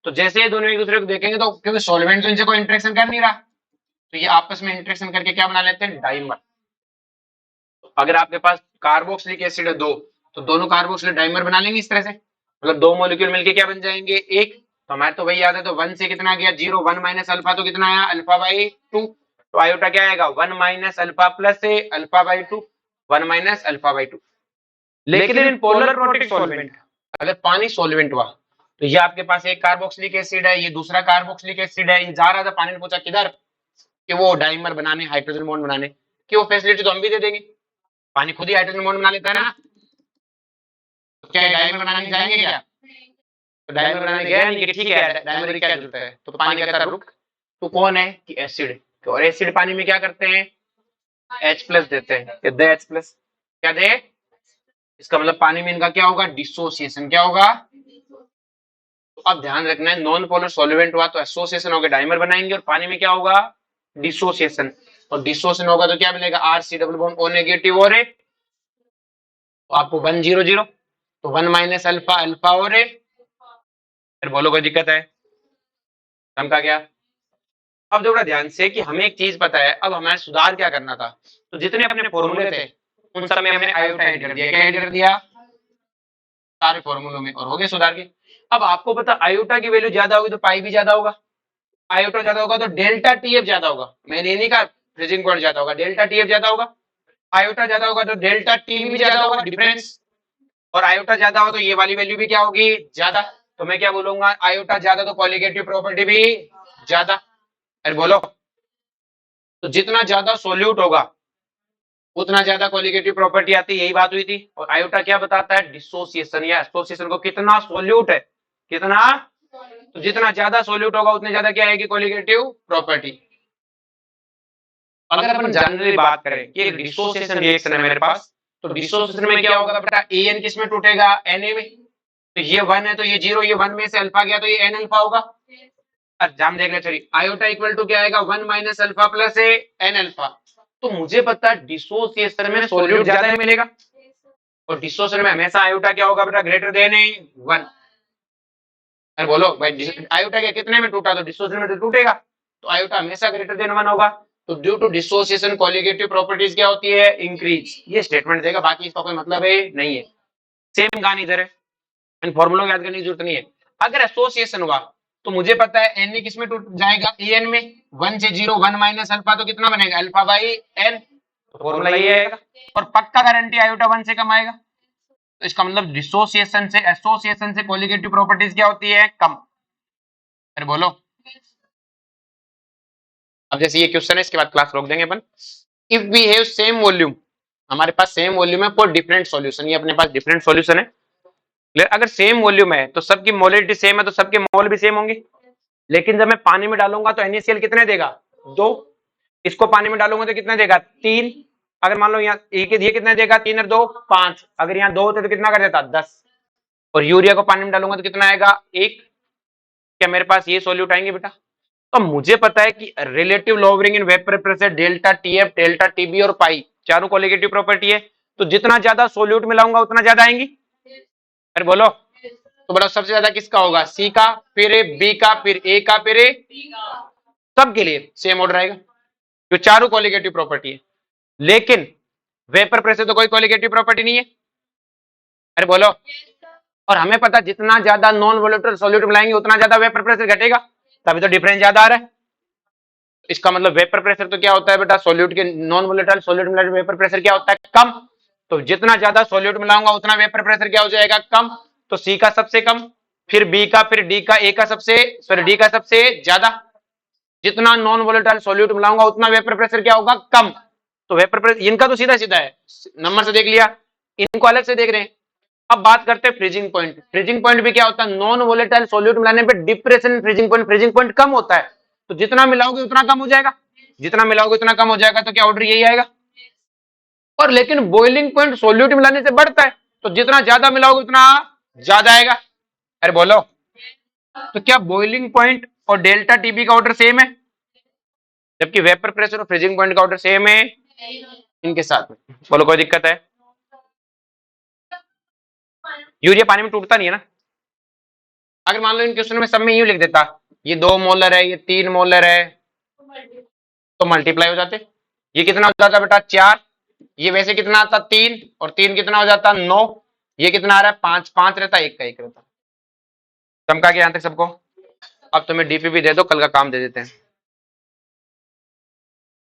तो जैसे ये दोनों एक दूसरे को देखेंगे तो क्योंकि सॉल्वेंट तो इनसे कोई इंटरेक्शन कर नहीं रहा, तो ये आपस में इंटरेक्शन करके क्या बना लेते हैं डाइमर। तो अगर आपके पास कार्बोक्सिलिक एसिड है दो, तो दोनों कार्बोक्सिलिक डाइमर बना लेंगे इस तरह से, मतलब दो मॉलिक्यूल मिलके क्या बन जाएंगे एक। तो हमारे तो वही याद है, तो 1 से कितना गया 0, 1 माइनस अल्फा तो कितना आया अल्फा बाई 2। तो आयोटा क्या आएगा 1 minus alpha plus A alpha by 2, 1 minus alpha by 2। लेकिन इन पोलर प्रोटिक सॉल्वेंट, अगर पानी सॉल्वेंट हुआ तो ये आपके पास एक कार्बोक्सिलिक एसिड है, ये दूसरा कार्बोक्सिलिक एसिड है, ये जा रहा था पानी ने पूछा किधर, कि वो डाइमर बनाने हाइड्रोजन बॉन्ड बनाने की, वो फैसिलिटी तो हम भी दे देंगे, पानी खुद ही हाइड्रोजन बॉन्ड बना लेता है ना। तो क्या डाइमर बनाने जाएंगे क्या, तो डाइमर बनाने गया नहीं कि ठीक है डाइमर की क्या जरूरत है, तो पानी कहता है रुक, तो कौन है कि एसिड, और एसिड पानी में क्या करते हैं H प्लस देते हैं, दे H प्लस, क्या दे, इसका मतलब पानी में इनका क्या होगा डिसोसिएशन, क्या होगा। तो अब ध्यान रखना है नॉन पोलर सॉल्वेंट हुआ तो एसोसिएशन होगा डाइमर बनाएंगे, और पानी में क्या होगा डिसोसिएशन, और डिसोसिएशन होगा तो क्या मिलेगा RC double bond O negative और ए, तो आपको 1 0 0, तो 1 माइनस अल्फा अल्फा और ए, फिर बोलो कोई दिक्कत है, समझा क्या। अब देखो ध्यान से कि हमें एक चीज पता है, अब हमें सुधार क्या करना था, तो जितने अपने फॉर्मूले थे उन सब में हमने आयोटा ऐड कर दिया, क्या ऐड कर दिया सारे फॉर्मूलों में, और हो गए सुधार के। अब आपको पता आयोटा की वैल्यू ज्यादा होगी तो पाई भी ज्यादा होगा, आयोटा ज्यादा होगा तो डेल्टा टीएफ ज्यादा होगा, मैंने ये नहीं कहा फ्रीजिंग पॉइंट ज्यादा होगा, डेल्टा टीएफ ज्यादा होगा, आयोटा ज्यादा होगा तो डेल्टा टी भी ज्यादा होगा डिफरेंस, और आयोटा ज्यादा हो तो ये वाली वैल्यू भी क्या होगी ज्यादा, तो मैं क्या बोलूंगा आयोटा ज्यादा तो कॉलिगेटिव प्रॉपर्टी भी ज्यादा। अरे बोलो, तो जितना ज्यादा सोल्यूट होगा उतना ज्यादा कॉलिगेटिव प्रॉपर्टी आती है, यही बात हुई थी। और आयोटा क्या बताता है डिसोसिएशन या एसोसिएशन को, कितना सोल्यूट है कितना, तो जितना ज्यादा सोल्यूट होगा उतने ज्यादा क्या आएगी कॉलिगेटिव प्रॉपर्टी। अगर अपन जनरली बात करें कि एक डिसोसिएशन रिएक्शन है मेरे पास, तो डिसोसिएशन में क्या होगा बेटा एन किस में टूटेगा Na में, तो ये 1 है तो ये 0, ये 1 में से अल्फा गया तो ये n अल्फा होगा। हम देख रहे चलिए आयोटा इक्वल टू क्या आएगा 1 माइनस अल्फा प्लस ए n अल्फा, तो मुझे पता है डिसोसिएशन में सोल्यूट ज्यादा ही मिलेगा, और डिसोसिएशन में हमेशा आयोटा क्या होगा बेटा ग्रेटर देन 1। अरे बोलो भाई आयोटा क्या कितने में टूटा, तो डिसोसिएशन में तो टूटेगा, तो आयोटा हमेशा ग्रेटर देन 1 होगा, तो due to dissociation colligative properties क्या होती है इंक्रीज, ये स्टेटमेंट देगा, बाकी इसका कोई मतलब है नहीं है। सेम गान इधर है, इन फॉर्मूलों को याद करने की जरूरत नहीं है। अगर एसोसिएशन हुआ तो मुझे पता है एन किस में टूट जाएगा एन में, 1 से 0, 1 माइनस अल्फा तो कितना बनेगा अल्फा बाई एन, तो फॉर्मूला ये है, और पक्का गारंटी आयोटा 1 से कम आएगा, तो इसका मतलब डिसोसिएशन से एसोसिएशन से कॉलिगेटिव प्रॉपर्टीज क्या होती है कम। अरे बोलो, अब जैसे ये क्वेश्चन है इसके बाद क्लास रोक देंगे अपन। If we have same volume, हमारे पास सेम वॉल्यूम है फॉर डिफरेंट सॉल्यूशन, ये अपने पास डिफरेंट सॉल्यूशन है, अगर सेम वॉल्यूम है तो सबकी मोलिडिटी सेम है तो सबके मोल भी सेम होंगे, लेकिन जब मैं पानी में डालूंगा तो NaCl कितने देगा 2, इसको पानी में डालूंगा तो कितने देगा 3, अगर मान लो यहाँ ये कितने देगा 3 और 2 5, अगर यहाँ 2 होते तो कितना कर देता 10, और यूरिया को पानी में डालूंगा तो कितना आएगा 1। क्या मेरे पास ये सोल्यूट आएंगे बेटा? तो मुझे पता है कि रिलेटिव लॉवरिंग इन vapour pressure delta TF delta TB और पाई चारों कोलिगेटिव प्रॉपर्टी है, तो जितना ज्यादा सोल्यूट मिलाऊंगा उतना ज्यादा आएंगी। अरे बोलो तो बड़ा सबसे ज्यादा किसका होगा C का, फिर B का, फिर A का, फिर A, सबके लिए सेम ऑर्डर आएगा, जो चारों कोलिगेटिव प्रॉपर्टी है। लेकिन वेपर प्रेशर तो कोई कोलिगेटिव प्रॉपर्टी नहीं है। अरे बोलो, और हमें पता जितना ज्यादा नॉन वोलेटाइल सॉल्यूट मिलाएंगे उतना ज्यादा वेपर प्रेशर घटेगा, तभी तो डिफरेंस ज्यादा आ रहा है। इसका मतलब वेपर प्रेशर तो क्या होता है बेटा, सॉल्यूट के नॉन वोलेटाइल सॉल्यूट मिलाने वेपर प्रेशर क्या होता है कम, तो जितना ज्यादा सॉल्यूट मिलाऊंगा उतना वेपर प्रेशर क्या हो जाएगा कम, तो C का सबसे कम, फिर B का, फिर D का, A का सबसे D का सबसे ज्यादा, जितना नॉन वोलेटाइल सॉल्यूट मिलाऊंगा उतना वेपर प्रेशर क्या होगा कम। तो वेपर प्रेशर इनका तो सीधा सीधा है, नंबर से देख लिया, इनको अलग से देख रहे हैं। अब बात करते हैं फ्रीजिंग पॉइंट। फ्रीजिंग पॉइंट भी क्या होता है, नॉन वोलेटाइल सॉल्यूट मिलाने पे डिप्रेशन फ्रीजिंग पॉइंट कम होता है, तो जितना मिलाओगे उतना कम हो जाएगा, जितना मिलाओगे उतना कम हो जाएगा, तो क्या ऑर्डर यही आएगा। और लेकिन बॉइलिंग पॉइंट सॉल्यूट मिलाने से बढ़ता है, तो जितना ज्यादा मिलाओगे उतना ज्यादा आएगा। अरे बोलो, तो क्या बॉइलिंग पॉइंट और डेल्टा TB का ऑर्डर सेम है, जबकि वेपर प्रेशर और फ्रीजिंग पॉइंट का ऑर्डर सेम है इनके साथ में? बोलो कोई दिक्कत है? यूरिया पानी में टूटता नहीं है ना। अगर मान लो इन क्वेश्चन में सब में यूं लिख देता, ये 2 मोलर है, ये 3 मोलर है, तो मल्टीप्लाई हो जाते, ये कितना हो जाता बेटा 4, ये वैसे कितना आता 3, और 3 कितना हो जाता 9, ये कितना आ रहा है 5, 5 रहता 1 का 1 रहता। समझा गया यहां तक सबको? अब तुम्हें DPP दे दो, कल का काम दे देते हैं।